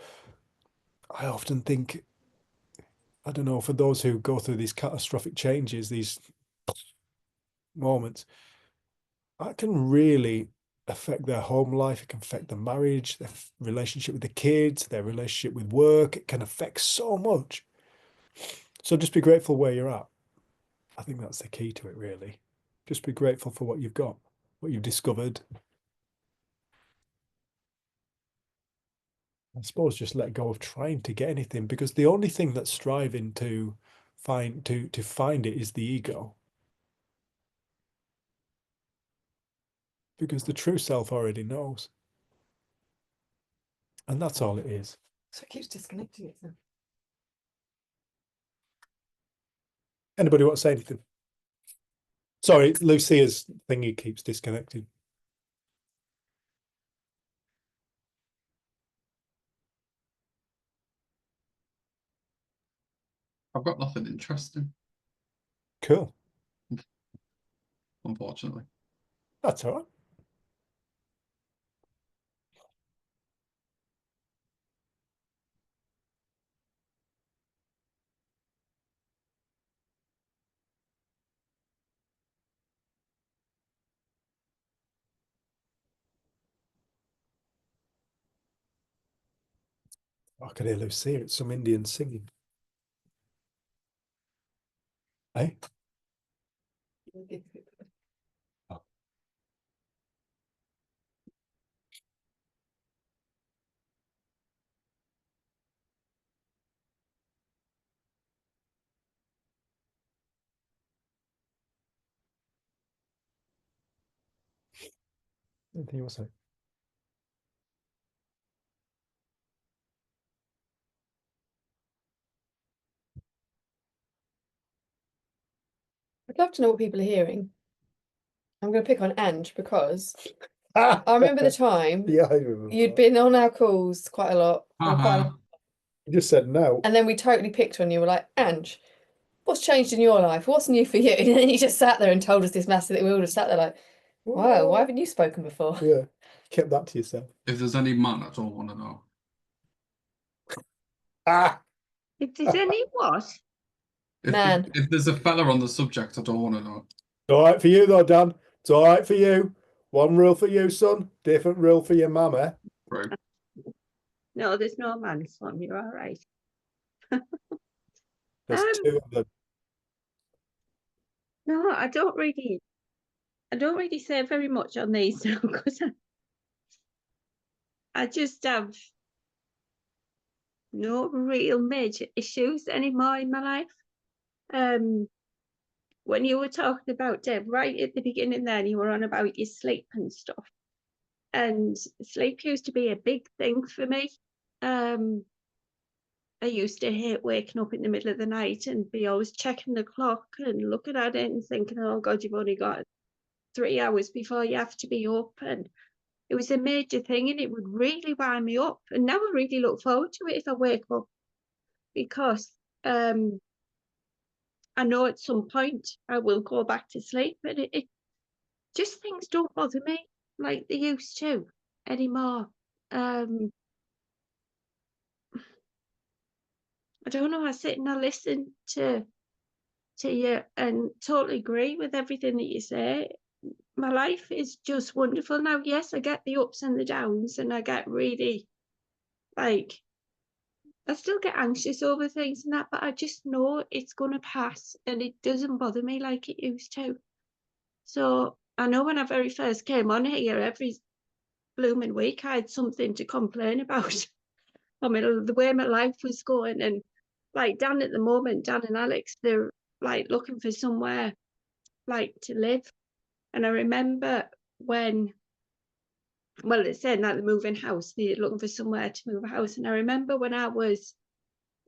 I often think, I don't know, for those who go through these catastrophic changes, these moments, that can really affect their home life. It can affect their marriage, their relationship with the kids, their relationship with work. It can affect so much. So just be grateful where you're at. I think that's the key to it, really. Just be grateful for what you've got, what you've discovered. I suppose just let go of trying to get anything, because the only thing that's striving to find it is the ego. Because the true self already knows. And that's all it is. So it keeps disconnecting itself. Anybody want to say anything? Sorry, Lucia's thingy keeps disconnecting. I've got nothing interesting, Cool. unfortunately. That's all right. I could hear Lucia. It's some Indian singing. Hey? Anything you want to say? I'd love to know what people are hearing. I'm going to pick on Ange because I remember the time Yeah, I remember. you'd been on our calls quite a lot. for quite a Uh-huh. long- You just said no. And then we totally picked on you. We're like, Ange, what's changed in your life? What's new for you? And then you just sat there and told us this massive that we all just sat there like, wow, why haven't you spoken before? Yeah, kept that to yourself. If there's any man, I don't want to know. Ah, If there's any what? Man. If there's a fella on the subject, I don't want to know. it's all right for you though, Dan. It's all right for you. One rule for you, son. Different rule for your mama. Right. No, there's no man, son. You're all right. There's Um, two of them. No, I don't really say very much on these now because I just have no real major issues anymore in my life. When you were talking about Deb right at the beginning, then you were on about your sleep and stuff, and sleep used to be a big thing for me. I used to hate waking up in the middle of the night and be always checking the clock and looking at it and thinking, oh God, you've only got 3 hours before you have to be up. And it was a major thing and it would really wind me up. And now I really look forward to it if I wake up because I know at some point I will go back to sleep. But it just things don't bother me like they used to anymore. I don't know, I sit and I listen to you and totally agree with everything that you say. My life is just wonderful now. Yes, I get the ups and the downs and I get really like I still get anxious over things and that, but I just know it's gonna pass and it doesn't bother me like it used to. So I know when I very first came on here, every blooming week I had something to complain about. I mean, the way my life was going, and like Dan at the moment, Dan and Alex, they're like looking for somewhere like to live. And I remember when, well, they're saying that they're moving house, they're looking for somewhere to move a house. And I remember when I was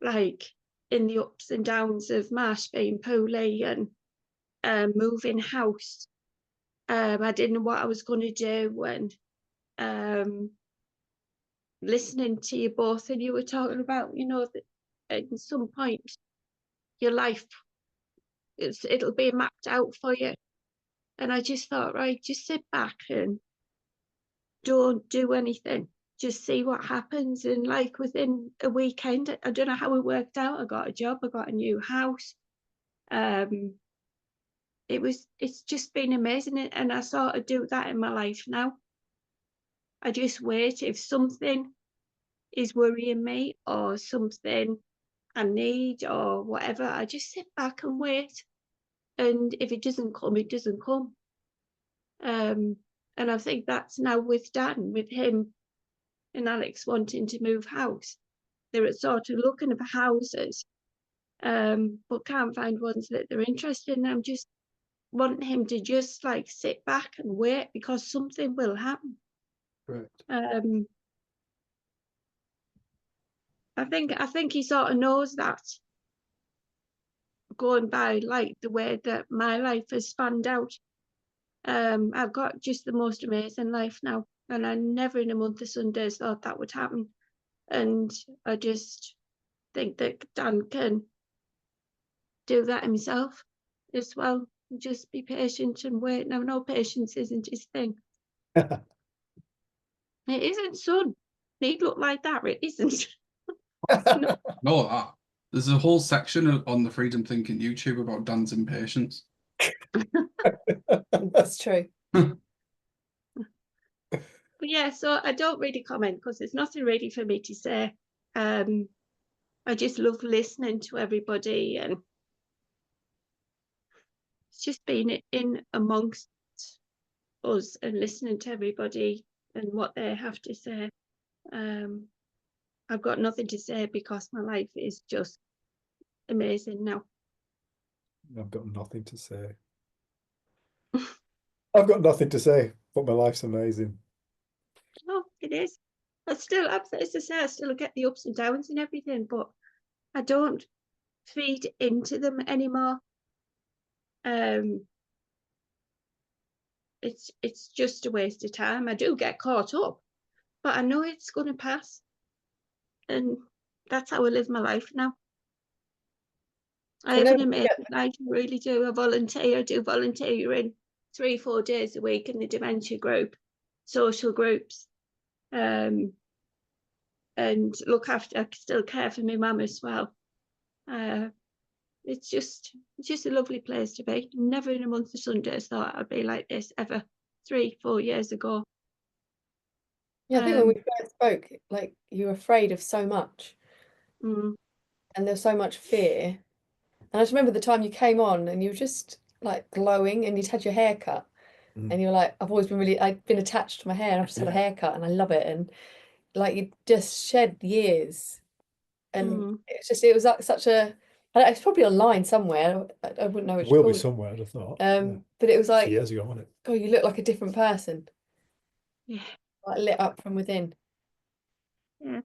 like in the ups and downs of Marsh being poorly and moving house, I didn't know what I was going to do. And listening to you both, and you were talking about, you know, that at some point your life it'll be mapped out for you. And I just thought, right, just sit back and don't do anything. Just see what happens. And like within a weekend, I don't know how it worked out. I got a job, I got a new house. It's just been amazing. And I sort of do that in my life now. I just wait. If something is worrying me or something I need or whatever, I just sit back and wait. And if it doesn't come, it doesn't come. And I think that's now with Dan, with him and Alex wanting to move house. They're sort of looking for houses, but can't find ones that they're interested in. I'm just wanting him to just like sit back and wait because something will happen. Correct. I think he sort of knows that, going by like the way that my life has spanned out. I've got just the most amazing life now, and I never in a month of Sundays thought that would happen. And I just think that Dan can do that himself as well. Just be patient and wait. Now, no, patience isn't his thing. It isn't, son. He'd look like that. It isn't. No, there's a whole section on the Freedom Thinking YouTube about Dan's impatience. That's true. But yeah, so I don't really comment because there's nothing really for me to say. I just love listening to everybody, and it's just being in amongst us and listening to everybody and what they have to say. I've got nothing to say because my life is just amazing now. I've got nothing to say. I've got nothing to say, but my life's amazing. Oh, it is. As I say, I still get the ups and downs and everything, but I don't feed into them anymore. It's just a waste of time. I do get caught up, but I know it's going to pass, and that's how I live my life now. I have an amazing life, I really do. I do volunteering 3-4 days a week in the dementia group, social groups, and look after. I still care for my mum as well. It's just a lovely place to be. Never in a month of Sundays thought I'd be like this ever 3-4 years ago. Yeah, I think when we first spoke, like, you were afraid of so much, Mm. and there's so much fear. And I just remember the time you came on and you were just like glowing, and you'd had your hair cut, and you were like, I've been attached to my hair, and I've just had a haircut and I love it. And like, you just shed years, and it was like such a, it's probably online somewhere. I wouldn't know which. Will be somewhere, I'd have thought. But it was like years ago, wasn't it? God, you look like a different person. Yeah. Like lit up from within. Yeah.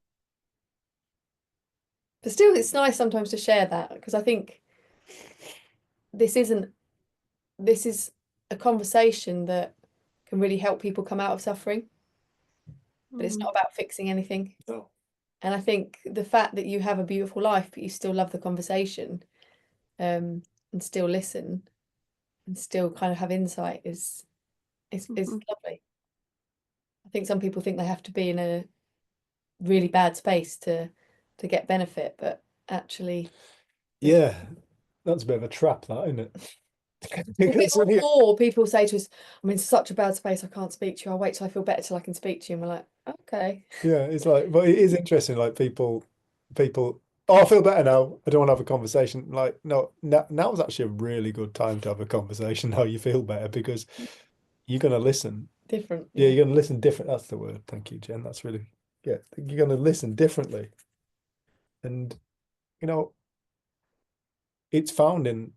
But still, it's nice sometimes to share that, because I think this is a conversation that can really help people come out of suffering. But it's not about fixing anything. No. And I think the fact that you have a beautiful life, but you still love the conversation, and still listen, and still kind of have insight is lovely. I think some people think they have to be in a really bad space to get benefit, but actually, Yeah, that's a bit of a trap, that, isn't it? or people say to us, I'm in such a bad space, I can't speak to you. I'll wait till I feel better till I can speak to you. And we're like, okay. Yeah, it's like, but it is interesting. Like people, oh, I feel better now. I don't want to have a conversation. Like, no, now's actually a really good time to have a conversation. How you feel better, because you're going to listen Different. Yeah, you're going to listen different. That's the word. Thank you, Jen. That's really, yeah. You're going to listen differently, and you know, it's found in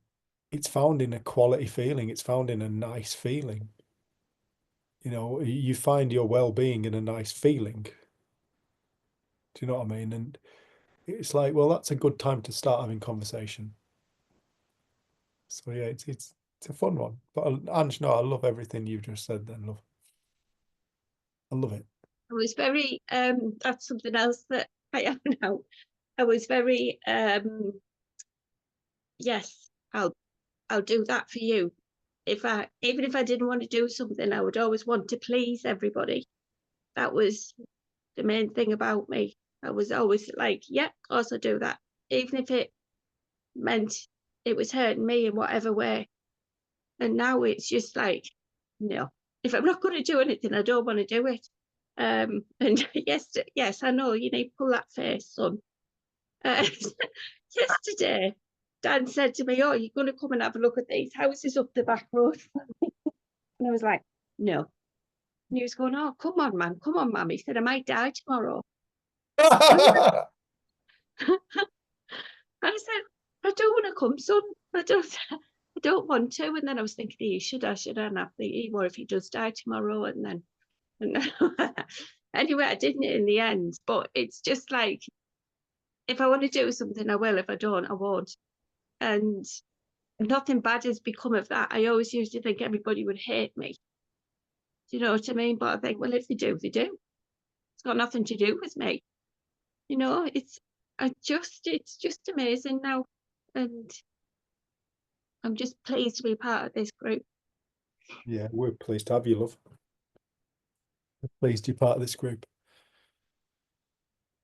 a quality feeling. It's found in a nice feeling. You know, you find your well-being in a nice feeling. Do you know what I mean? And it's like, well, that's a good time to start having conversation. So yeah, it's a fun one. But Ange, no, I love everything you've just said. Then, love, I love it. I was very that's something else that I am now. I was very yes, I'll do that for you. Even if I didn't want to do something, I would always want to please everybody. That was the main thing about me. I was always like, yeah, of course I'll do that. Even if it meant it was hurting me in whatever way. And now it's just like, no, if I'm not going to do anything, I don't want to do it. And yes, I know you need to pull that face, son. Yesterday, Dan said to me, oh, you're going to come and have a look at these houses up the back road. And I was like, no. And he was going, oh, come on, Mum. He said, I might die tomorrow. I said, I don't want to come, son. I don't want to. And then I was thinking, should I not be, or if he does die tomorrow? And then anyway, I didn't in the end. But it's just like, if I want to do something, I will. If I don't, I won't. And nothing bad has become of that. I always used to think everybody would hate me. Do you know what I mean? But I think, well, if they do, they do. It's got nothing to do with me. You know, it's just amazing now. And I'm just pleased to be part of this group. Yeah, we're pleased to have you, love. We're pleased you're part of this group.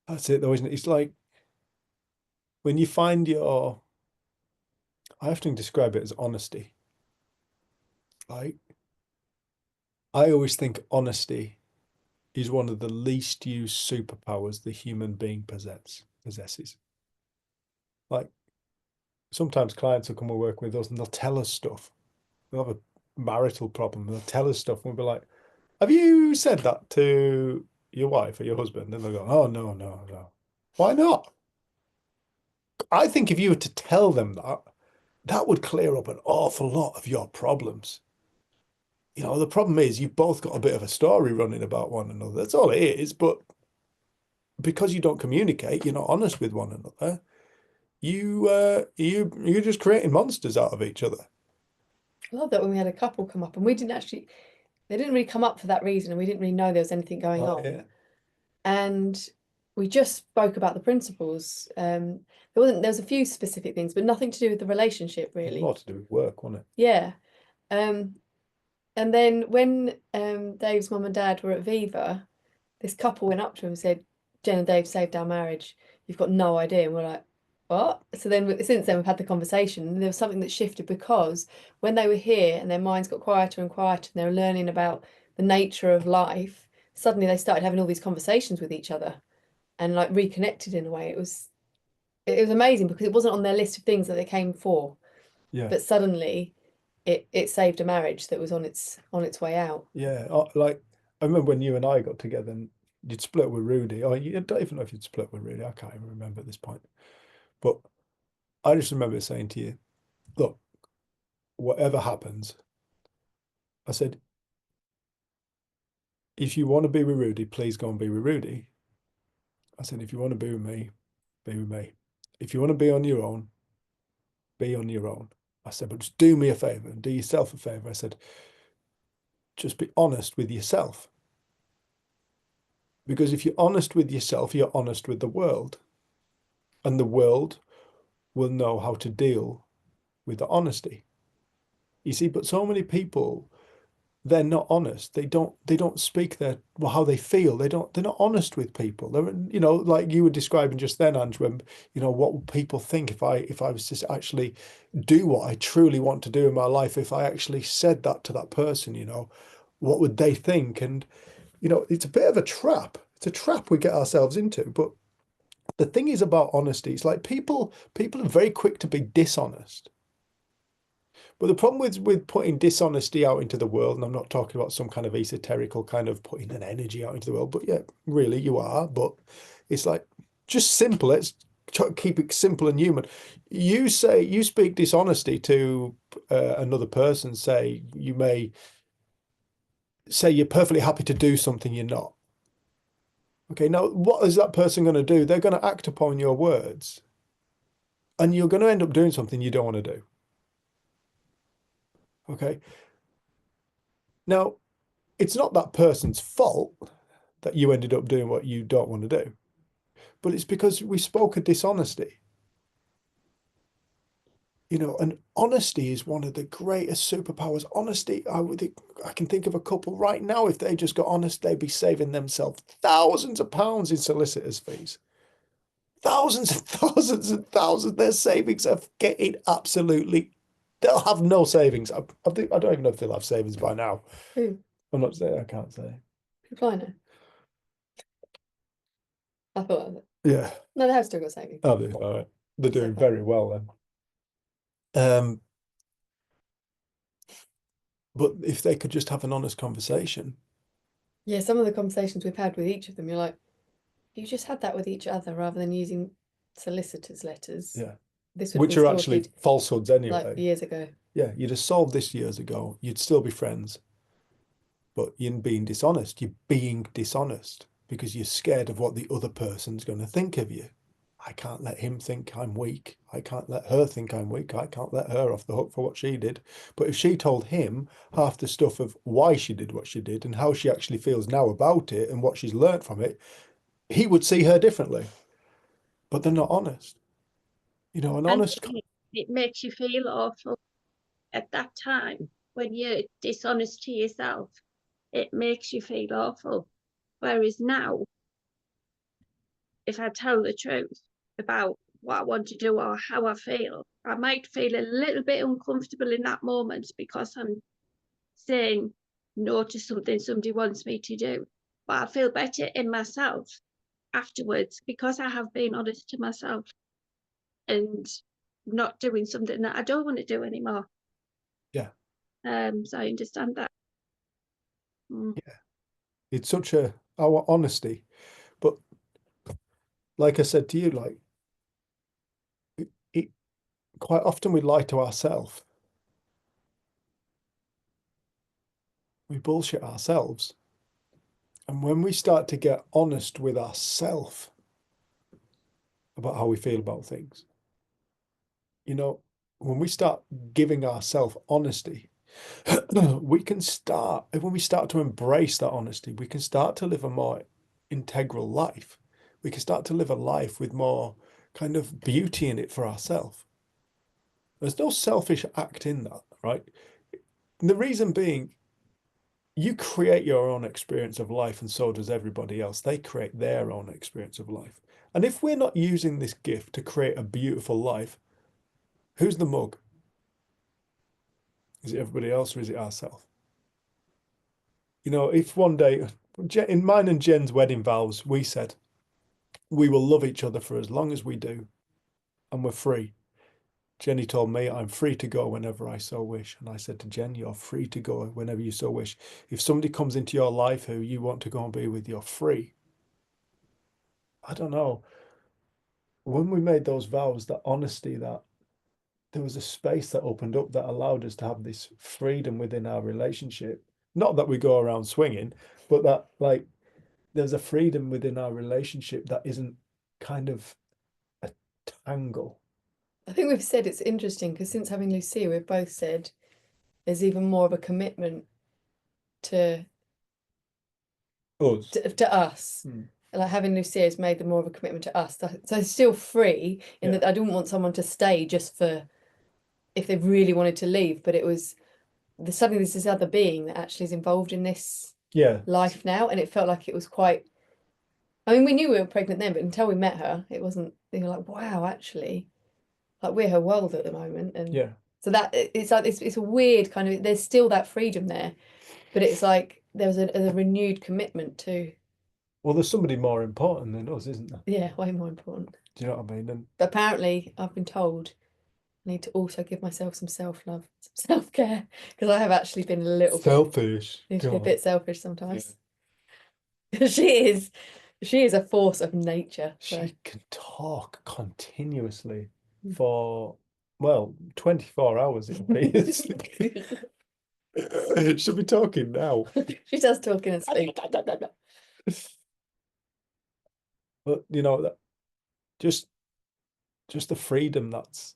That's it, though, isn't it? It's like when you find your, I often describe it as honesty. Like, I always think honesty is one of the least used superpowers the human being possesses. Like, sometimes clients will come and work with us and they'll tell us stuff. They'll have a marital problem. They'll tell us stuff and we'll be like, have you said that to your wife or your husband? And they'll go, oh, no, no, no. Why not? I think if you were to tell them that, that would clear up an awful lot of your problems. You know, the problem is you've both got a bit of a story running about one another. That's all it is. But because you don't communicate, you're not honest with one another. You're just creating monsters out of each other. I love that when we had a couple come up and they didn't really come up for that reason and we didn't really know there was anything going on. Yeah. And we just spoke about the principles. There was a few specific things, but nothing to do with the relationship really. More to do with work, wasn't it? Yeah. And then when Dave's mum and dad were at Viva, this couple went up to him and said, Jen and Dave saved our marriage. You've got no idea. And we're like, what? So then since then we've had the conversation and there was something that shifted because when they were here and their minds got quieter and quieter and they were learning about the nature of life, suddenly they started having all these conversations with each other and like reconnected in a way. It was amazing because it wasn't on their list of things that they came for. Yeah. But suddenly it saved a marriage that was on its way out. Yeah. Like I remember when you and I got together and you'd split with Rudy. Oh, I don't even know if you'd split with Rudy. I can't even remember at this point. But I just remember saying to you, look, whatever happens, I said, if you want to be with Rudy, please go and be with Rudy. I said, if you want to be with me, be with me. If you want to be on your own, be on your own. I said, but just do me a favor and do yourself a favor. I said, just be honest with yourself. Because if you're honest with yourself, you're honest with the world. And the world will know how to deal with the honesty. You see, but so many people, they're not honest. They don't speak how they feel. They're not honest with people. They're, you know, like you were describing just then, Ange, when, you know, what would people think if I was to actually do what I truly want to do in my life? If I actually said that to that person, you know, what would they think? And, you know, it's a bit of a trap. It's a trap we get ourselves into. But the thing is about honesty, it's like people are very quick to be dishonest. But the problem with putting dishonesty out into the world, and I'm not talking about some kind of esoterical kind of putting an energy out into the world, but yeah, really you are. But it's like just simple. Let's try to keep it simple and human. You speak dishonesty to another person. Say you may say you're perfectly happy to do something you're not. Okay, now what is that person going to do? They're going to act upon your words, and you're going to end up doing something you don't want to do. Okay. Now, it's not that person's fault that you ended up doing what you don't want to do, but it's because we spoke of dishonesty. You know, and honesty is one of the greatest superpowers. Honesty, I can think of a couple right now, if they just got honest, they'd be saving themselves thousands of pounds in solicitors' fees. Thousands and thousands and thousands. Their savings are getting absolutely, they'll have no savings. I don't even know if they'll have savings by now. Who? I'm not saying, I can't say. People I know. I thought of it. Yeah. No, they have still got savings. Oh, all right. They're doing Okay. very well then. But if they could just have an honest conversation. Yeah, some of the conversations we've had with each of them, you're like, you just had that with each other rather than using solicitors' letters. Yeah. This would have Which been are actually sorted, falsehoods anyway. like years ago. Yeah, you'd have solved this years ago. You'd still be friends. But you're being dishonest. You're being dishonest because you're scared of what the other person's going to think of you. I can't let him think I'm weak. I can't let her think I'm weak. I can't let her off the hook for what she did. But if she told him half the stuff of why she did what she did and how she actually feels now about it and what she's learned from it, he would see her differently. But they're not honest. You know, an And honest... it makes you feel awful. at that time, when you're dishonest to yourself, it makes you feel awful. Whereas now, if I tell the truth about what I want to do or how I feel, I might feel a little bit uncomfortable in that moment because I'm saying no to something somebody wants me to do. But I feel better in myself afterwards because I have been honest to myself and not doing something that I don't want to do anymore. Yeah. So I understand that. It's such our honesty, but like I said to you, like it quite often we lie to ourselves. We bullshit ourselves. And when we start to get honest with ourselves about how we feel about things, when we start giving ourselves honesty, we can start, when we start to embrace that honesty, we can start to live a more integral life. We can start to live a life with more kind of beauty in it for ourselves. There's no selfish act in that, right? And the reason being, you create your own experience of life, and so does everybody else. They create their own experience of life. And if we're not using this gift to create a beautiful life, who's the mug? Is it everybody else or is it ourselves? If one day, in mine and Jen's wedding vows, we said, we will love each other for as long as we do, and we're free. Jenny told me, I'm free to go whenever I so wish. And I said to Jen, you're free to go whenever you so wish. If somebody comes into your life who you want to go and be with, you're free. I don't know. When we made those vows, that honesty, that there was a space that opened up that allowed us to have this freedom within our relationship. Not that we go around swinging, but that like there's a freedom within our relationship that isn't kind of a tangle. I think we've said it's interesting because since having Lucia, we've both said there's even more of a commitment to us. Like having Lucia has made them more of a commitment to us. So it's still free in that I didn't want someone to stay just for if they really wanted to leave, but it was suddenly there's this other being that actually is involved in this life now, and it felt like it was quite. I mean, we knew we were pregnant then, but until we met her, it wasn't. They were like, wow, actually. Like we're her world at the moment, and so that it's like it's a weird kind of. There's still that freedom there, but it's like there's a renewed commitment to. Well, there's somebody more important than us, isn't there? Yeah, way more important. Do you know what I mean? And but apparently, I've been told I need to also give myself some self-love, some self-care, because I have actually been a little selfish. A bit selfish sometimes. Yeah. She is a force of nature. So. She can talk continuously for 24 hours it is. She'll be talking now. She does talking and speak. But that just the freedom that's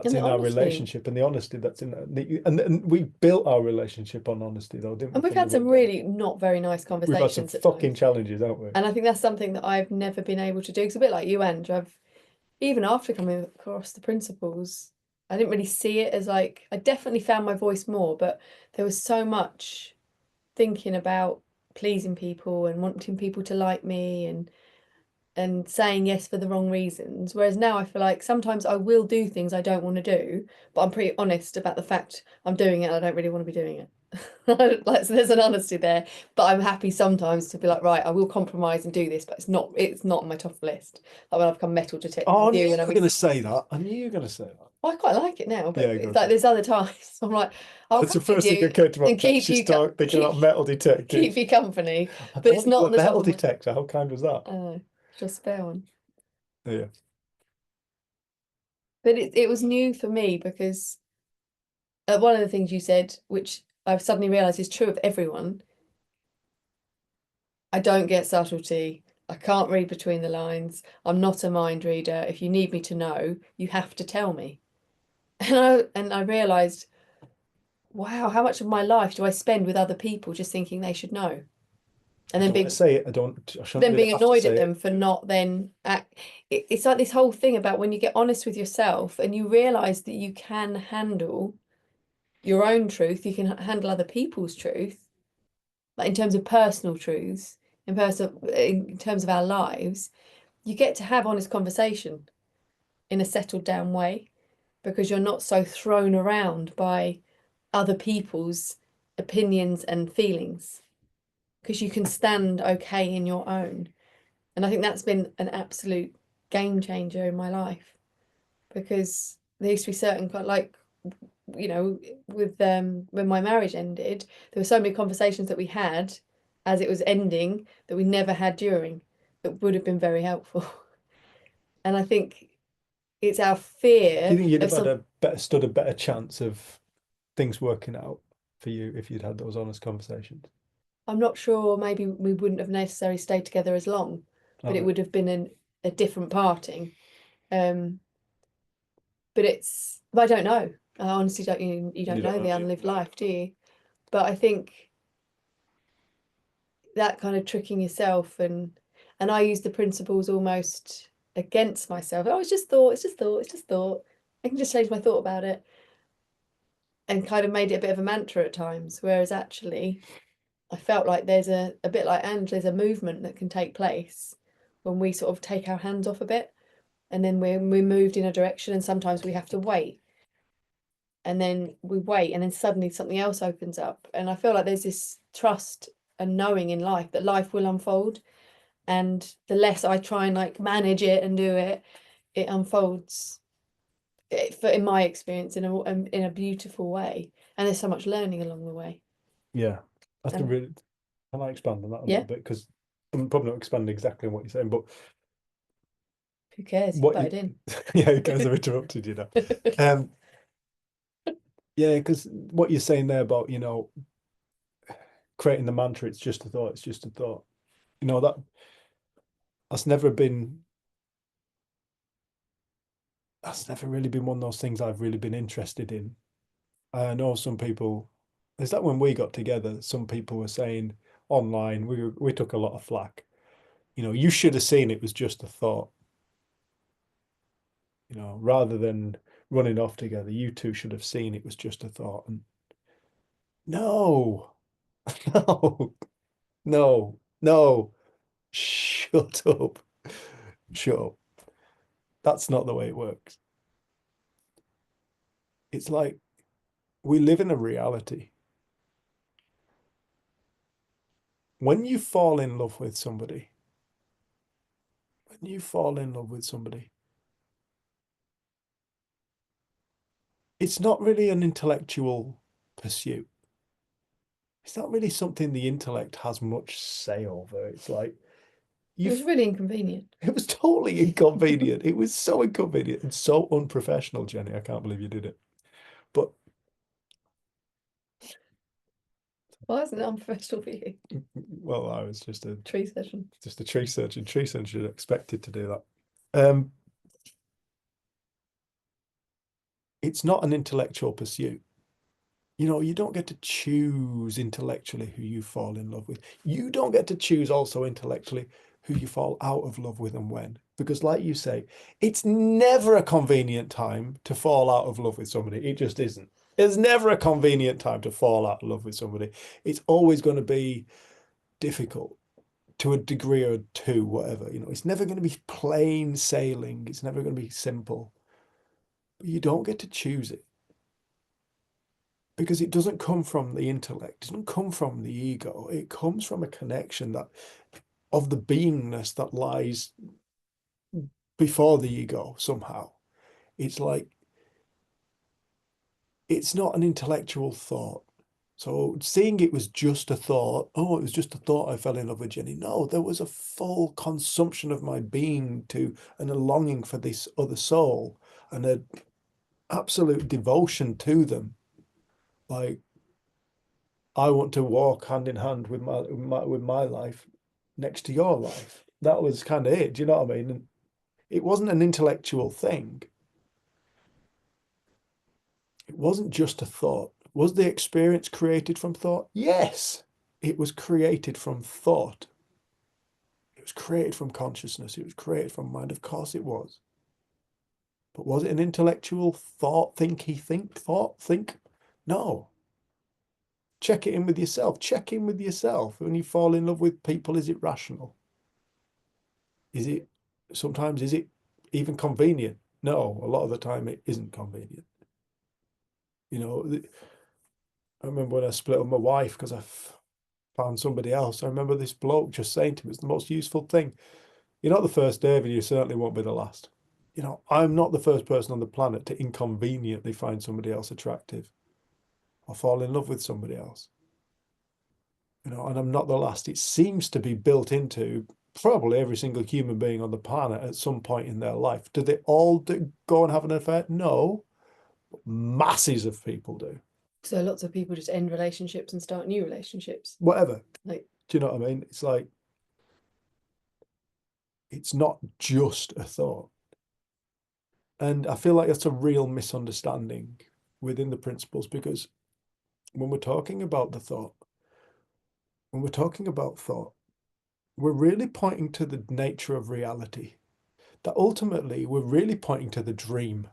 in our relationship and the honesty that's in that. And we built our relationship on honesty though, didn't we? And we've had some really not very nice conversations. We've had some fucking challenges, haven't we? And I think that's something that I've never been able to do. It's a bit like you, Andrew. Even after coming across the principles, I didn't really see it as like, I definitely found my voice more, but there was so much thinking about pleasing people and wanting people to like me and saying yes for the wrong reasons. Whereas now I feel like sometimes I will do things I don't want to do, but I'm pretty honest about the fact I'm doing it and I don't really want to be doing it. Like, so there's an honesty there, but I'm happy sometimes to be like, right, I will compromise and do this, but it's not on my top list. Like when I've come metal detecting. Oh, I knew you were going to say that. I knew you were going to say that. Well, I quite like it now, but it's like there's other times I'm like, that's the first thing that came to my mind. She's thinking about metal detecting. Keep you company, but it's not the metal detector. How kind was that? Just fair one. Yeah. But it was new for me because one of the things you said, which I've suddenly realised is true of everyone, I don't get subtlety. I can't read between the lines. I'm not a mind reader. If you need me to know, you have to tell me. And I realised, wow, how much of my life do I spend with other people just thinking they should know? And then being annoyed at them for not then it's like this whole thing about when you get honest with yourself and you realise that you can handle your own truth, you can handle other people's truth, like in terms of personal truths, in terms of our lives, you get to have honest conversation in a settled down way, because you're not so thrown around by other people's opinions and feelings, because you can stand okay in your own. And I think that's been an absolute game changer in my life, because there used to be certain like, you know, with when my marriage ended, there were so many conversations that we had as it was ending that we never had during, that would have been very helpful. And I think it's our fear Do you think you'd of have had stood a better chance of things working out for you if you'd had those honest conversations? I'm not sure, maybe we wouldn't have necessarily stayed together as long, but it Okay. would have been a different parting. But I don't know. I honestly don't, you don't know the unlived life, do you? But I think that kind of tricking yourself, and I use the principles almost against myself. Oh, it's just thought, it's just thought, it's just thought. I can just change my thought about it, and kind of made it a bit of a mantra at times. Whereas actually, I felt like there's a bit like Ange, there's a movement that can take place when we sort of take our hands off a bit, and then we moved in a direction, and sometimes we have to wait. And then we wait, and then suddenly something else opens up. And I feel like there's this trust and knowing in life that life will unfold. And the less I try and like manage it and do it, it unfolds, in my experience, in a beautiful way. And there's so much learning along the way. Yeah, that's Um, really. Can I expand on that a Yeah. little bit? Because I'm probably not expanding exactly on what you're saying, but Who cares? You what butted you, in. yeah, you guys have interrupted, you know. Yeah, because what you're saying there about, you know, creating the mantra, it's just a thought, it's just a thought. You know, that's never really been one of those things I've really been interested in. I know some people, is that when we got together, some people were saying online, we took a lot of flack. You know, you should have seen it was just a thought. You know, rather than running off together, you two should have seen it was just a thought. And no, no, no, no, shut up. Shut up. That's not the way it works. It's like we live in a reality. When you fall in love with somebody, it's not really an intellectual pursuit. It's not really something the intellect has much say over. It's like It was really inconvenient. it was totally inconvenient. It was so inconvenient and so unprofessional, Jenny. I can't believe you did it. But Why isn't it unprofessional for you? well, I was just a Tree session. tree surgeon. Tree surgeon should have expected to do that. It's not an intellectual pursuit. You know, you don't get to choose intellectually who you fall in love with. You don't get to choose also intellectually who you fall out of love with and when. Because like you say, it's never a convenient time to fall out of love with somebody. It just isn't. There's never a convenient time to fall out of love with somebody. It's always going to be difficult to a degree or two, whatever. You know, it's never going to be plain sailing. It's never going to be simple. But you don't get to choose it. Because it doesn't come from the intellect, it doesn't come from the ego. It comes from a connection that of the beingness that lies before the ego somehow. It's like it's not an intellectual thought. So seeing it was just a thought, oh, it was just a thought I fell in love with Jenny. No, there was a full consumption of my being to and a longing for this other soul and an absolute devotion to them. Like I want to walk hand in hand with my life next to your life. That was kind of it. Do you know what I mean? And it wasn't an intellectual thing. It wasn't just a thought. Was the experience created from thought? Yes, it was created from thought. It was created from consciousness. It was created from mind. Of course it was. But was it an intellectual thought? Think? No. Check it in with yourself. Check in with yourself. When you fall in love with people, is it rational? Sometimes is it even convenient? No, a lot of the time it isn't convenient. You know, I remember when I split with my wife because I found somebody else. I remember this bloke just saying to me, it's the most useful thing. You're not the first, David, you certainly won't be the last. You know, I'm not the first person on the planet to inconveniently find somebody else attractive or fall in love with somebody else. You know, and I'm not the last. It seems to be built into probably every single human being on the planet at some point in their life. Do they all go and have an affair? No. But masses of people do. So lots of people just end relationships and start new relationships. Whatever. Like, do you know what I mean? It's like, it's not just a thought. And I feel like that's a real misunderstanding within the principles, because when we're talking about the thought, when we're talking about thought, we're really pointing to the nature of reality. That ultimately we're really pointing to the dream.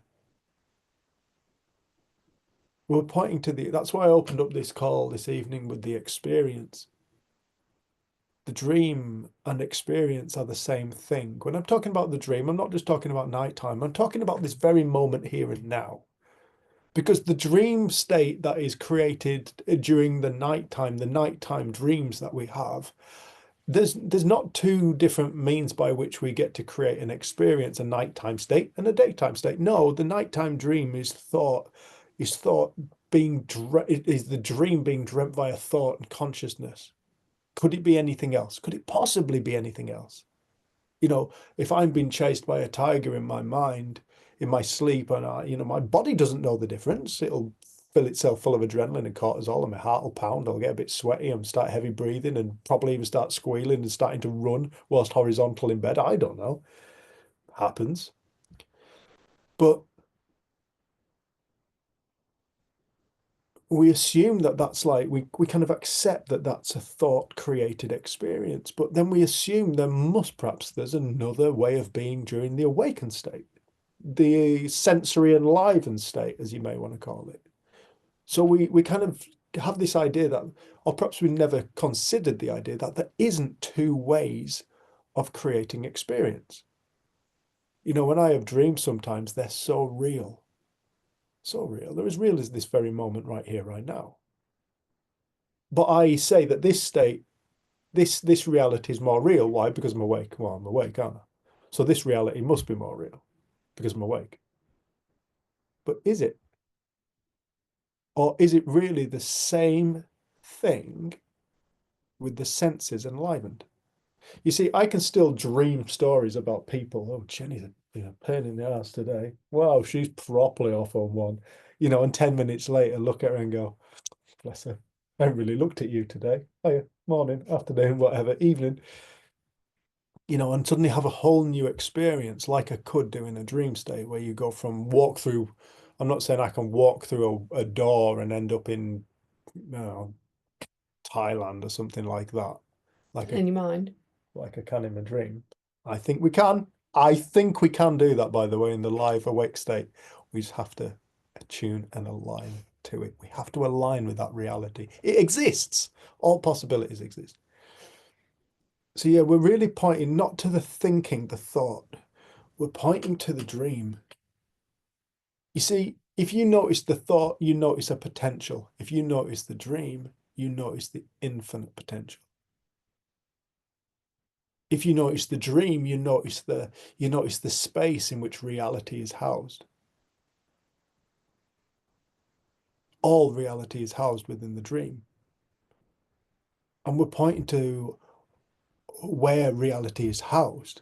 We're pointing to that's why I opened up this call this evening with the experience. The dream and experience are the same thing. When I'm talking about the dream, I'm not just talking about nighttime. I'm talking about this very moment here and now. Because the dream state that is created during the nighttime dreams that we have, there's not two different means by which we get to create an experience, a nighttime state and a daytime state. No, the nighttime dream is the dream being dreamt via thought and consciousness. Could it be anything else? Could it possibly be anything else? You know, if I'm being chased by a tiger in my mind, in my sleep, and my body doesn't know the difference. It'll fill itself full of adrenaline and cortisol, and my heart will pound. I'll get a bit sweaty and start heavy breathing, and probably even start squealing and starting to run whilst horizontal in bed. I don't know. Happens. But we assume that that's like, we kind of accept that that's a thought created experience, but then we assume there's another way of being during the awakened state, the sensory enlivened state, as you may want to call it. So we kind of have this idea that, or perhaps we never considered the idea that there isn't two ways of creating experience. You know, when I have dreams, sometimes they're so real. So real. They're as real as this very moment right here, right now. But I say that this state, this reality is more real. Why? Because I'm awake. Well, I'm awake, aren't I? So this reality must be more real because I'm awake. But is it? Or is it really the same thing with the senses enlivened? You see, I can still dream stories about people. Oh, Jenny's a pain in the ass today. Wow, she's properly off on one. You know, and 10 minutes later, look at her and go, bless her. I haven't really looked at you today. Oh yeah, morning, afternoon, whatever, evening. You know, and suddenly have a whole new experience like I could do in a dream state, where you go from walk through. I'm not saying I can walk through a door and end up in, Thailand or something like that. in your mind. Like I can in my dream. I think we can. I think we can do that, by the way, in the live awake state. We just have to attune and align to it. We have to align with that reality. It exists. All possibilities exist. So yeah, we're really pointing not to the thinking, the thought. We're pointing to the dream. You see, if you notice the thought, you notice a potential. If you notice the dream, you notice the infinite potential. If you notice the dream, you notice the space in which reality is housed. All reality is housed within the dream. And we're pointing to where reality is housed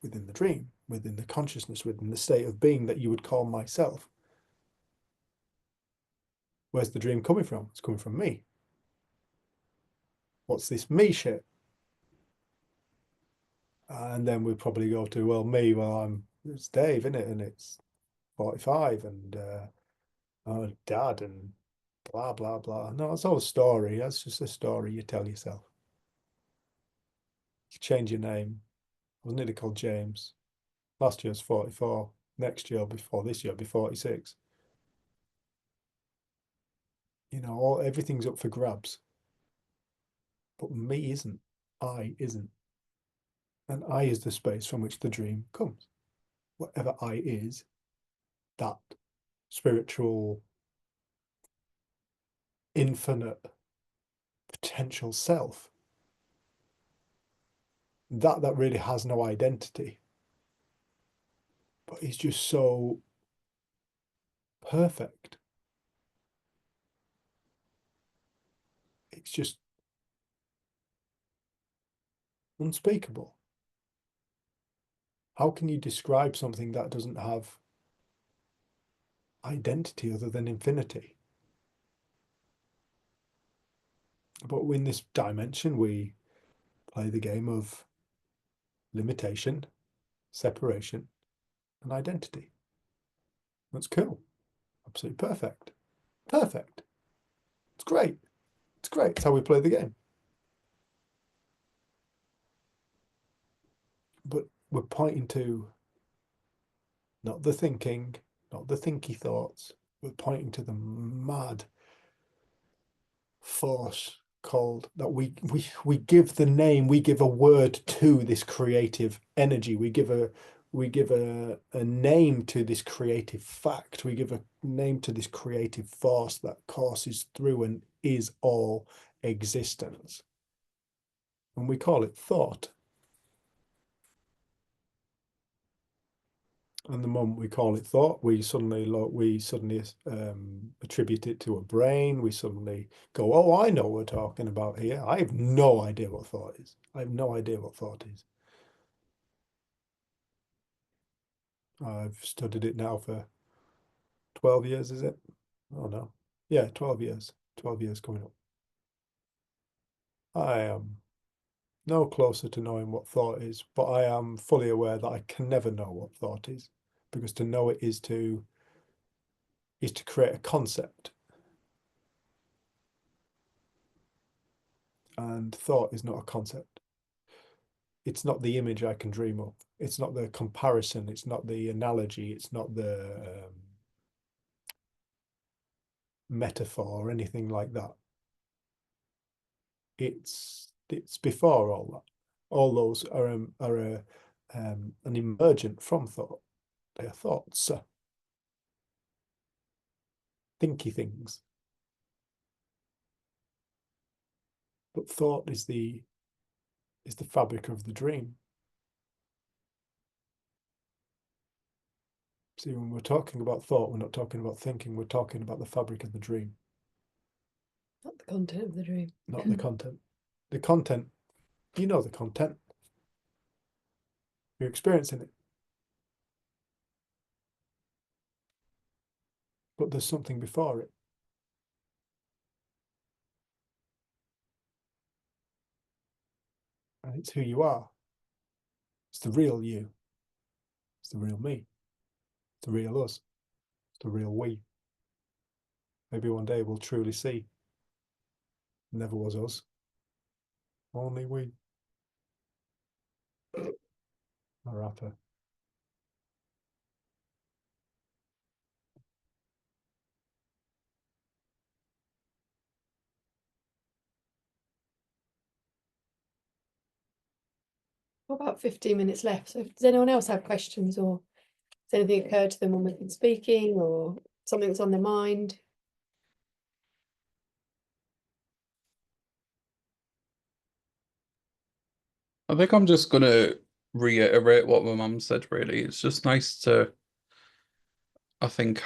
within the dream, within the consciousness, within the state of being that you would call myself. Where's the dream coming from? It's coming from me. What's this me shit? And then we probably go to, well, me, it's Dave, isn't it? And it's 45 and dad and blah, blah, blah. No, it's all a story. That's just a story you tell yourself. You change your name. I was nearly called James. Last year was 44. Next year, before this year, I'll be 46. You know, everything's up for grabs. But me isn't. I isn't. And I is the space from which the dream comes. Whatever I is, that spiritual, infinite potential self, that really has no identity, but is just so perfect. It's just unspeakable. How can you describe something that doesn't have identity other than infinity? But in this dimension, we play the game of limitation, separation, and identity. That's cool. Absolutely perfect. Perfect. It's great. It's great. It's how we play the game. But we're pointing to not the thinking, not the thinky thoughts. We're pointing to the mad force called that we give the name, we give a word to this creative energy. We give a name to this creative fact. We give a name to this creative force that courses through and is all existence. And we call it thought. And the moment we call it thought, we suddenly attribute it to a brain. We suddenly go, oh, I know what we're talking about here. I have no idea what thought is. I have no idea what thought is. I've studied it now for 12 years, is it? Oh, no. Yeah, 12 years. 12 years coming up. I am no closer to knowing what thought is, but I am fully aware that I can never know what thought is, because to know it is to create a concept. And thought is not a concept. It's not the image I can dream of. It's not the comparison. It's not the analogy. It's not the metaphor or anything like that. It's before all that. All those are an emergent from thought. They are thoughts, thinky things. But thought is the fabric of the dream. See, when we're talking about thought, we're not talking about thinking, we're talking about the fabric of the dream. Not the content of the dream. Not the content. The content, you know the content. You're experiencing it. But there's something before it. And it's who you are. It's the real you. It's the real me. It's the real us. It's the real we. Maybe one day we'll truly see. Never was us. Only we. A rapper. What about 15 minutes left? So does anyone else have questions, or has anything occurred to them when we've been speaking, or something that's on their mind? I think I'm just gonna reiterate what my mum said, really. It's just nice to, I think,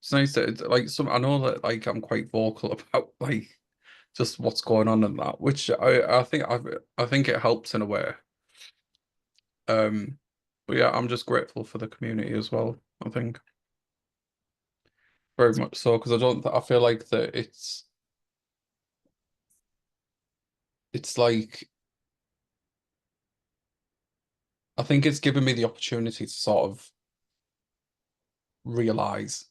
it's nice that like I know that like I'm quite vocal about like just what's going on and that, which I think it helps in a way. But yeah, I'm just grateful for the community as well, I think. Very much so, because I feel like that it's like, I think it's given me the opportunity to sort of realize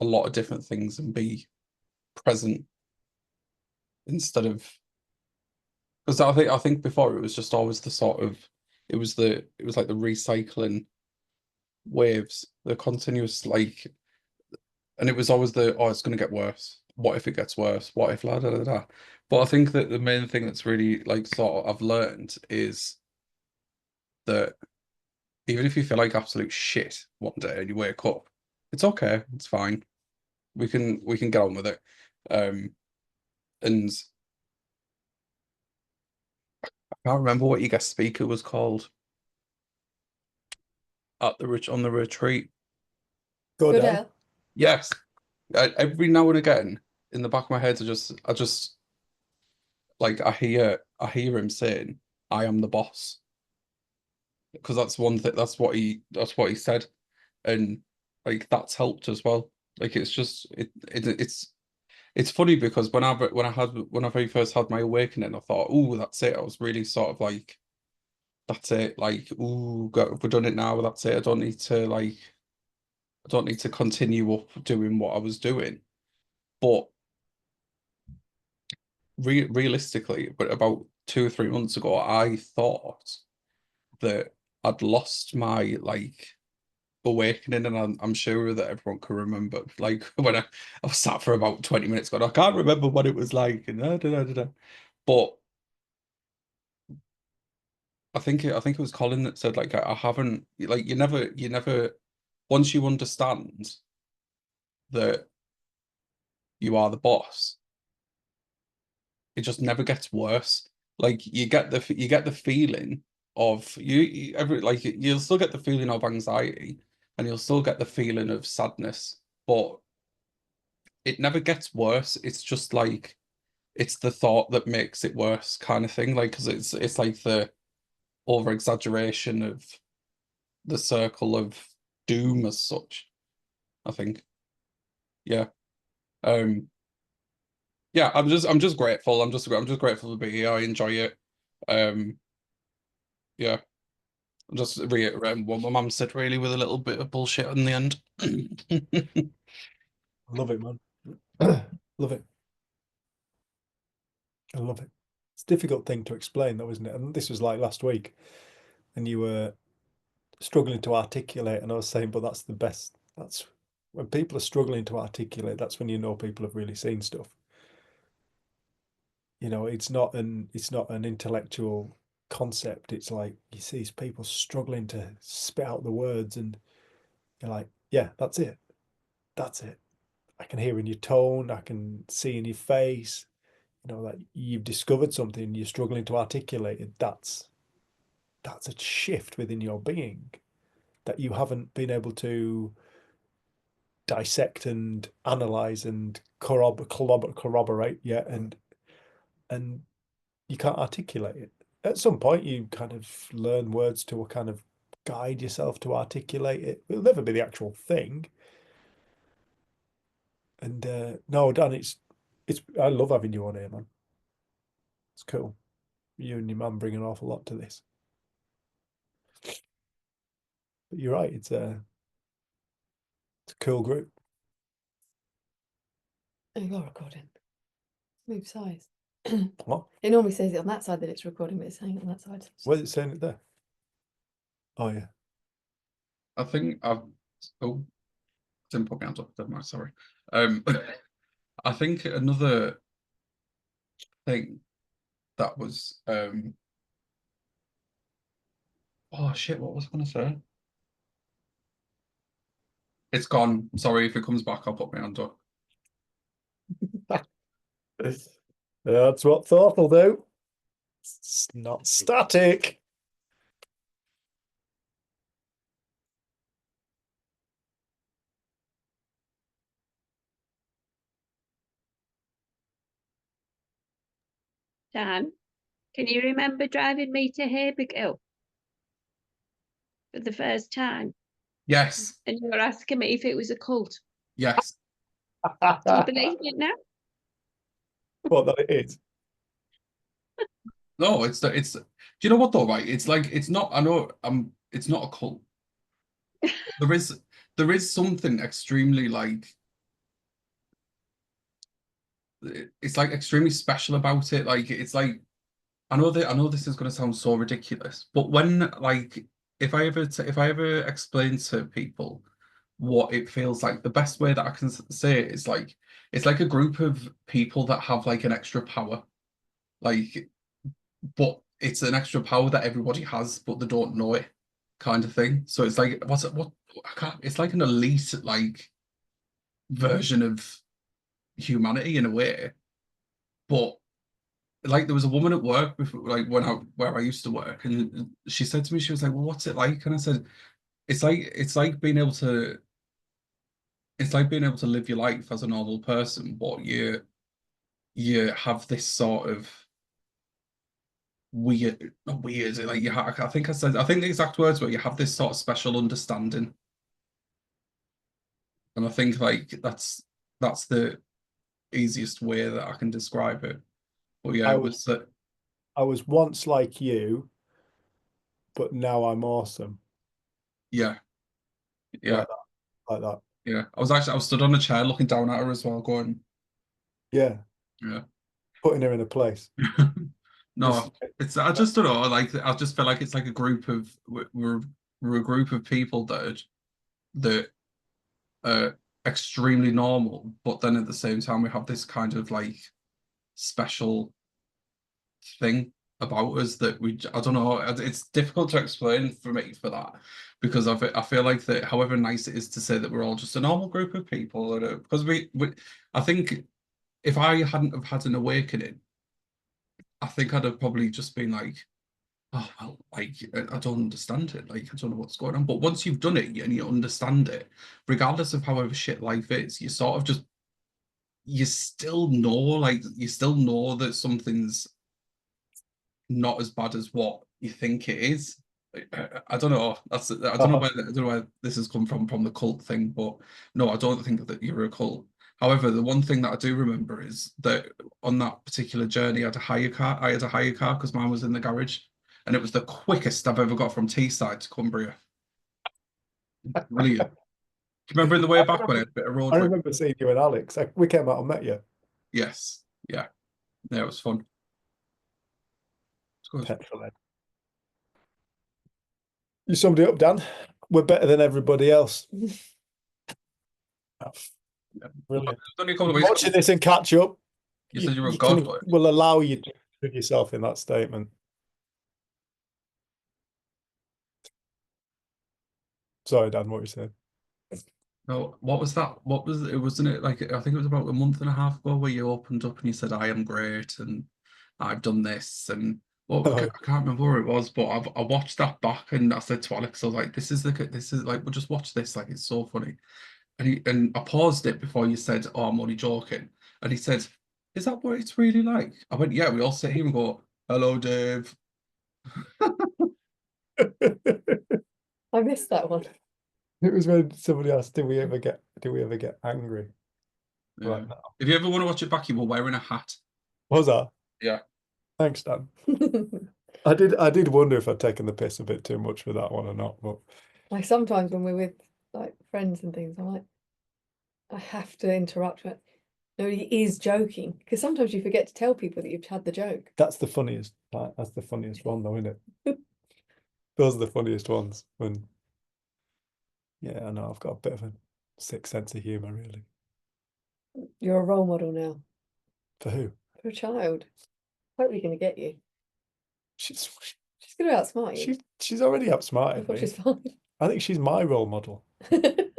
a lot of different things and be present instead of, because I think before it was just always the sort of, it was like the recycling waves, the continuous, like And it was always it's going to get worse. What if it gets worse? What if la da da da? But I think that the main thing that's really like sort of I've learned is that even if you feel like absolute shit one day and you wake up, it's okay, it's fine. We can get on with it. And I can't remember what your guest speaker was called at on the retreat. Go down. Goodell. Yes. Every now and again, in the back of my head, I just like I hear him saying, "I am the boss," because that's one thing. That's what he said, and like that's helped as well. Like it's just it's funny because when I very first had my awakening, I thought, "Oh, that's it." I was really sort of like, "That's it." Like, "Ooh, we've done it now. That's it. I don't need to continue up doing what I was doing." But realistically, but about 2 or 3 months ago, I thought that I'd lost my like awakening, and I'm sure that everyone can remember like when I was sat for about 20 minutes going, I can't remember what it was like, and but I think it was Colin that said like I haven't like you never once you understand that you are the boss, it just never gets worse. Like you get the feeling of you'll still get the feeling of anxiety, and you'll still get the feeling of sadness, but it never gets worse. It's just like it's the thought that makes it worse, kind of thing. Like because it's like the over exaggeration of the circle of doom as such, I think. Yeah. Yeah, I'm just grateful. I'm just grateful to be here. I enjoy it. Yeah. I'm just reiterating what my mum said, really, with a little bit of bullshit in the end. Love it, man. Love it. I love it. It's a difficult thing to explain, though, isn't it? And this was like last week, and you were struggling to articulate, and I was saying, but that's the best. That's when people are struggling to articulate, that's when you know people have really seen stuff. You know, it's not an intellectual concept. It's like you see these people struggling to spit out the words, and you're like, yeah, that's it. That's it. I can hear in your tone, I can see in your face, you know, that you've discovered something, you're struggling to articulate it. That's a shift within your being that you haven't been able to dissect and analyze and corroborate yet, and you can't articulate it. At some point, you kind of learn words to kind of guide yourself to articulate it. It'll never be the actual thing. And no, Dan, it's I love having you on here, man. It's cool. You and your mum bring an awful lot to this. But you're right, it's a cool group. Oh, you're recording. Move size. What? It normally says it on that side that it's recording, but it's saying it on that side. Where's it saying it there? Oh yeah. I think didn't put me on top of that, sorry. I think another thing that was oh shit, what was I gonna say? It's gone. Sorry, if it comes back, I'll put me on top. That's what thought will do. It's not static. Dan, can you remember driving me to Habergill for the first time? Yes. And you were asking me if it was a cult. Yes. Do you believe it now? What that it is. No, it's do you know what though, right? It's like it's not it's not a cult. There is something extremely like it's like extremely special about it. Like it's like I know this is gonna sound so ridiculous, but when like if I ever explain to people what it feels like. The best way that I can say it is like it's like a group of people that have like an extra power, like, but it's an extra power that everybody has, but they don't know it, kind of thing. So it's like what's it? What I can't. It's like an elite like version of humanity in a way, but like there was a woman at work before, like where I used to work, and she said to me, she was like, "Well, what's it like?" And I said, it's like being able to live your life as a normal person, but you have this sort of weird, not weird, like I think the exact words were you have this sort of special understanding, and I think like that's the easiest way that I can describe it. But yeah, I it was was I was once like you, but now I'm awesome. yeah, yeah, Like that. Like that. yeah. I was stood on a chair looking down at her as well, going, Yeah. yeah. Putting her in a place. No, it's I just don't know. Like I just feel like it's like a group of we're a group of people that are extremely normal, but then at the same time we have this kind of like special thing about us that I don't know. It's difficult to explain for me for that because I feel like that however nice it is to say that we're all just a normal group of people, because we I think if I hadn't have had an awakening, I think I'd have probably just been like, oh well, like I don't understand it, like I don't know what's going on. But once you've done it and you understand it, regardless of however shit life is, you sort of just you still know, like you still know that something's not as bad as what you think it is. I don't know. I don't know where this has come from the cult thing, but no, I don't think that you're a cult. However, the one thing that I do remember is that on that particular journey, I had a hire car. I had a hire car because mine was in the garage, and it was the quickest I've ever got from Teesside to Cumbria. Brilliant. Do you remember in the way back when I had a bit of road? I remember seeing you and Alex. We came out and met you. Yes. Yeah. Yeah, it was fun. It's good. Petrol head. You summed it up, Dan. We're better than everybody else. Brilliant. It's only a couple of weeks. Watching this and catch up. You said you were a god, but will allow you to put yourself in that statement. Sorry, Dan, what you saying? no, what was that? What was it? Wasn't it like I think it was about a month and a half ago where you opened up and you said, "I am great and I've done this," and well, I can't remember where it was, but I watched that back and I said to Alex, I was like, "This is like we'll just watch this, like it's so funny," and I paused it before you said, "Oh, I'm only joking," and he said, "Is that what it's really like?" I went, "Yeah." We all sit here and go, "Hello, Dave." I missed that one. It was when somebody asked, "Do we ever get angry?" Yeah. Right now. If you ever want to watch it back, you were wearing a hat. Was that? Yeah. Thanks, Dan. I did wonder if I'd taken the piss a bit too much for that one or not, but Like sometimes when we're with like friends and things, I'm like, I have to interrupt. But no, he is joking because sometimes you forget to tell people that you've had the joke. that's the funniest part. That's the funniest one, though, isn't it? Those are the funniest ones. When, yeah, I know I've got a bit of a sick sense of humour, really. You're a role model now For who? for a child. Hopefully, going to get you. She's She's going to outsmart you. she's already I outsmarted thought me. she's fine. I think she's my role model. I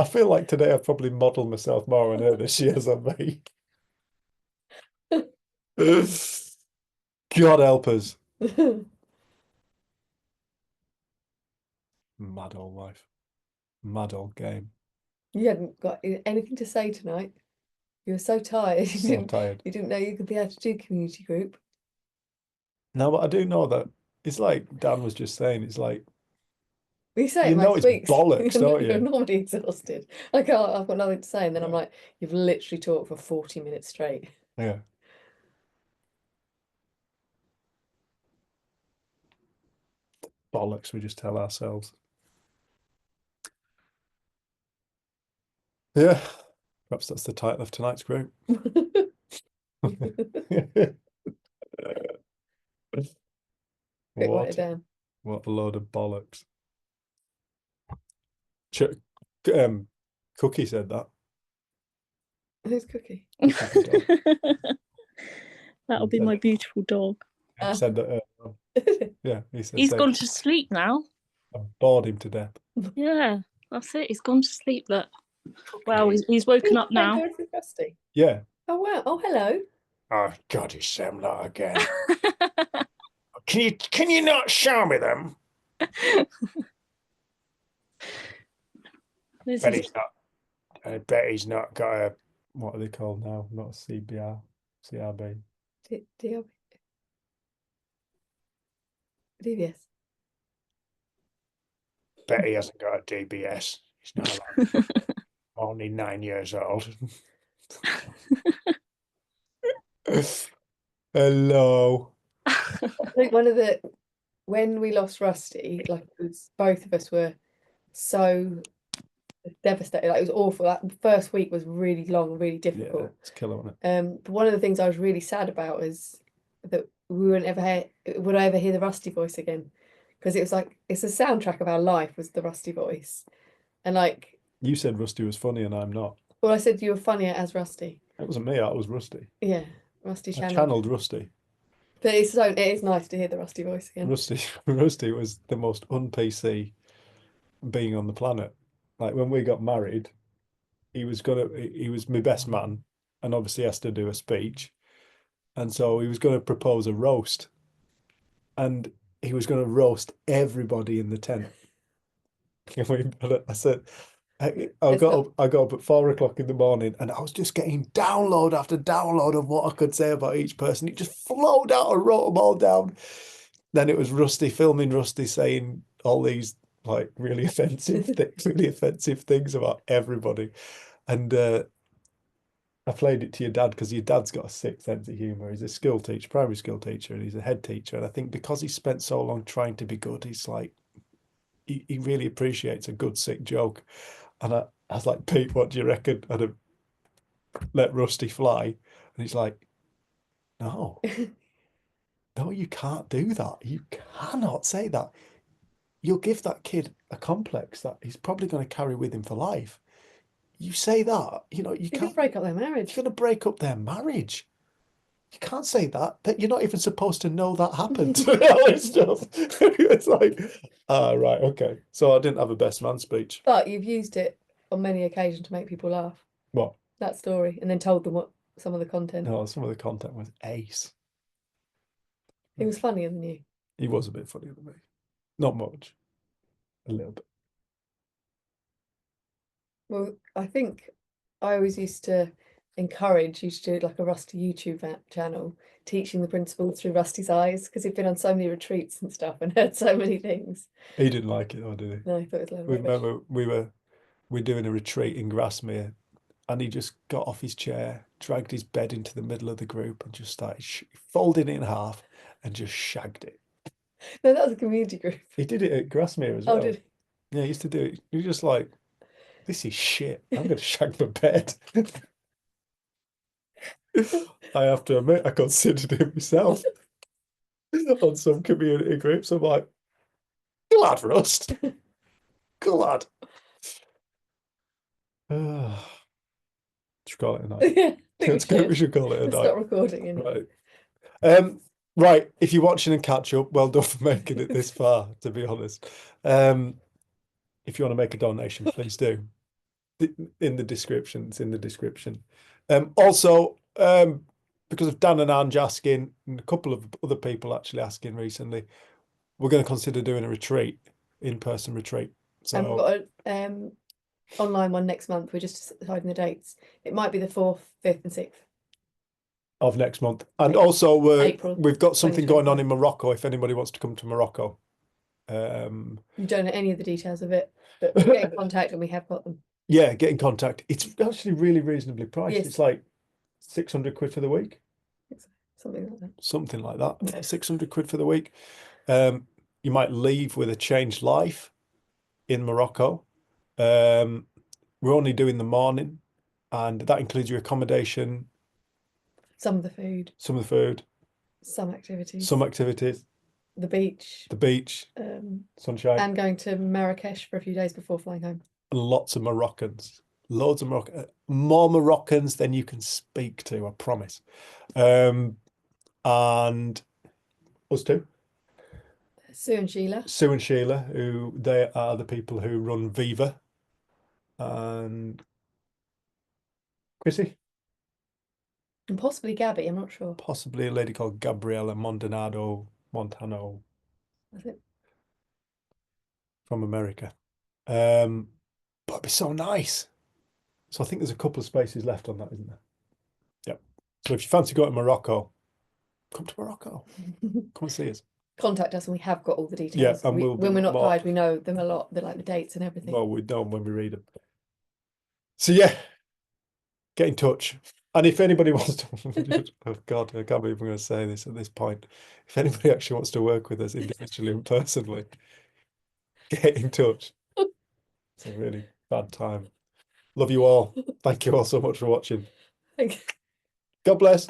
feel like today I've probably modelled myself more on her than she has on me. God help us. Mad old life. Mad old game. You hadn't got anything to say tonight. You were so tired. So tired. You didn't know you could be able to do community group. No, but I do know that it's like Dan was just saying, it's like We say you it know most it's weeks. bollocks, don't You're you? normally exhausted. Like, oh, I've got nothing to say, and then I'm Yeah. like, you've literally talked for 40 minutes straight. Yeah. Bollocks, we just tell ourselves. Yeah. Perhaps that's the title of tonight's group. Quick, write it down. What a load of bollocks. Ch- Cookie said that. Who's Cookie? Cookie's the dog. That'll be my beautiful dog. He said that. Yeah, he said He's that. gone to sleep now. I bored him to death. Yeah, that's it. He's gone to sleep. Look. Well, he's woken up now. Dorothy Rusty. Yeah. Oh wow. Oh hello. Oh God, he's saying that again. Can you not show me them? This Bet is- he's not. I bet he's not got a, what are they called now? Not a CBR, CRB. DRB. DBS. Bet he hasn't got a DBS. He's not allowed. Only 9 years old. Hello. I think one of the when we lost Rusty, like it was, both of us were so devastated. Like it was awful. That first week was really long, really Yeah, difficult. it's killer, wasn't it? But one of the things I was really sad about is that we would I ever hear the Rusty voice again, because it was like it's a soundtrack of our life was the Rusty voice, and like You said Rusty was funny and I'm not. well, I said you were funnier as Rusty. It wasn't me, that was Rusty. Yeah, Rusty I channeled. channeled Rusty. But it is nice to hear the Rusty voice again. Rusty was the most un-PC being on the planet. Like when we got married, he was my best man, and obviously has to do a speech. And so he was going to propose a roast. And he was going to roast everybody in the tent. I said, I got up at 4 o'clock in the morning, and I was just getting download after download of what I could say about each person. It just flowed out. I wrote them all down. Then it was Rusty filming Rusty saying all these like really offensive things about everybody. And I played it to your dad because your dad's got a sick sense of humor. He's a school teacher, primary school teacher, and he's a head teacher. And I think because he spent so long trying to be good, he's like, he really appreciates a good sick joke. And I was like, Pete, what do you reckon? And I let Rusty fly. And he's like, no, you can't do that. You cannot say that. You'll give that kid a complex that he's probably going to carry with him for life. You say that, you You're can't gonna break up their marriage. You're going to break up their marriage. You can't say that. You're not even supposed to know that happened. It's like, right, okay. So I didn't have a best man speech. But you've used it on many occasions to make people laugh. What? That story, and then told them what some of the content. No, some of the content was ace. He was funnier than you. He was a bit funnier than me. Not much. A little bit. Well, I think I always used to encourage you to do like a Rusty YouTube channel, teaching the principals through Rusty's eyes, because he'd been on so many retreats and stuff and heard so many things. He didn't like it, though, did he? No, I thought it was a load of We rubbish. remember we were doing a retreat in Grasmere, and he just got off his chair, dragged his bed into the middle of the group, and just started folding it in half and just shagged it. No, that was a community group. He did it at Grasmere as Oh, well. did Yeah, he used to do it. He was just like, this is shit. I'm going to shag my bed. I have to admit, I considered it myself on some community groups. I'm like, good lad, Rust. Good lad. Should we call it a night? Yeah, I think We should call it a Let's night. stop recording. Anyway. Right. Right. If you're watching and catch up, well done for making it this far, to be honest. If you want to make a donation, please do. In the description. It's in the description. Also, because of Dan and Ange asking, and a couple of other people actually asking recently, we're going to consider doing a retreat, in-person retreat. And we've So got an online one next month. We're just deciding the dates. It might be the 4th, 5th, and 6th. of next month. And also April we've got something going on 2025. in Morocco if anybody wants to come to Morocco. You don't know any of the details of it, but get in contact and we have got them. Yeah, get in contact. It's actually really reasonably priced. Yes. It's like 600 quid for the week. Something like that. Something like that. 600 quid for the week. You might leave with a changed life in Morocco. We're only doing the morning, and that includes your accommodation, Some of the food, some of the food, some activities, some activities, the beach, the beach, sunshine. and going to Marrakesh for a few days before flying home. and lots of Moroccans. Loads of Moroccan, more Moroccans than you can speak to, I promise. And us too. Sue and Sheila. Sue and Sheila, who they are the people who run Viva, and Chrissy, And possibly Gabby, I'm not sure. possibly a lady called Gabriela Montano I think from America. But it'd be so nice. So I think there's a couple of spaces left on that, isn't there? Yep. So if you fancy going to Morocco, come to Morocco. Come and see us. contact us and we have got all the details. Yeah, and we'll when be we're not more- guide, we know them a lot. They're like the dates and everything. Well, we don't when we read them. So yeah, get in touch. And if anybody wants to, oh God, I can't believe I'm going to say this at this point. If anybody actually wants to work with us individually and personally, get in touch. It's a really bad time. Love you all. Thank you all so much for watching. Like, God bless.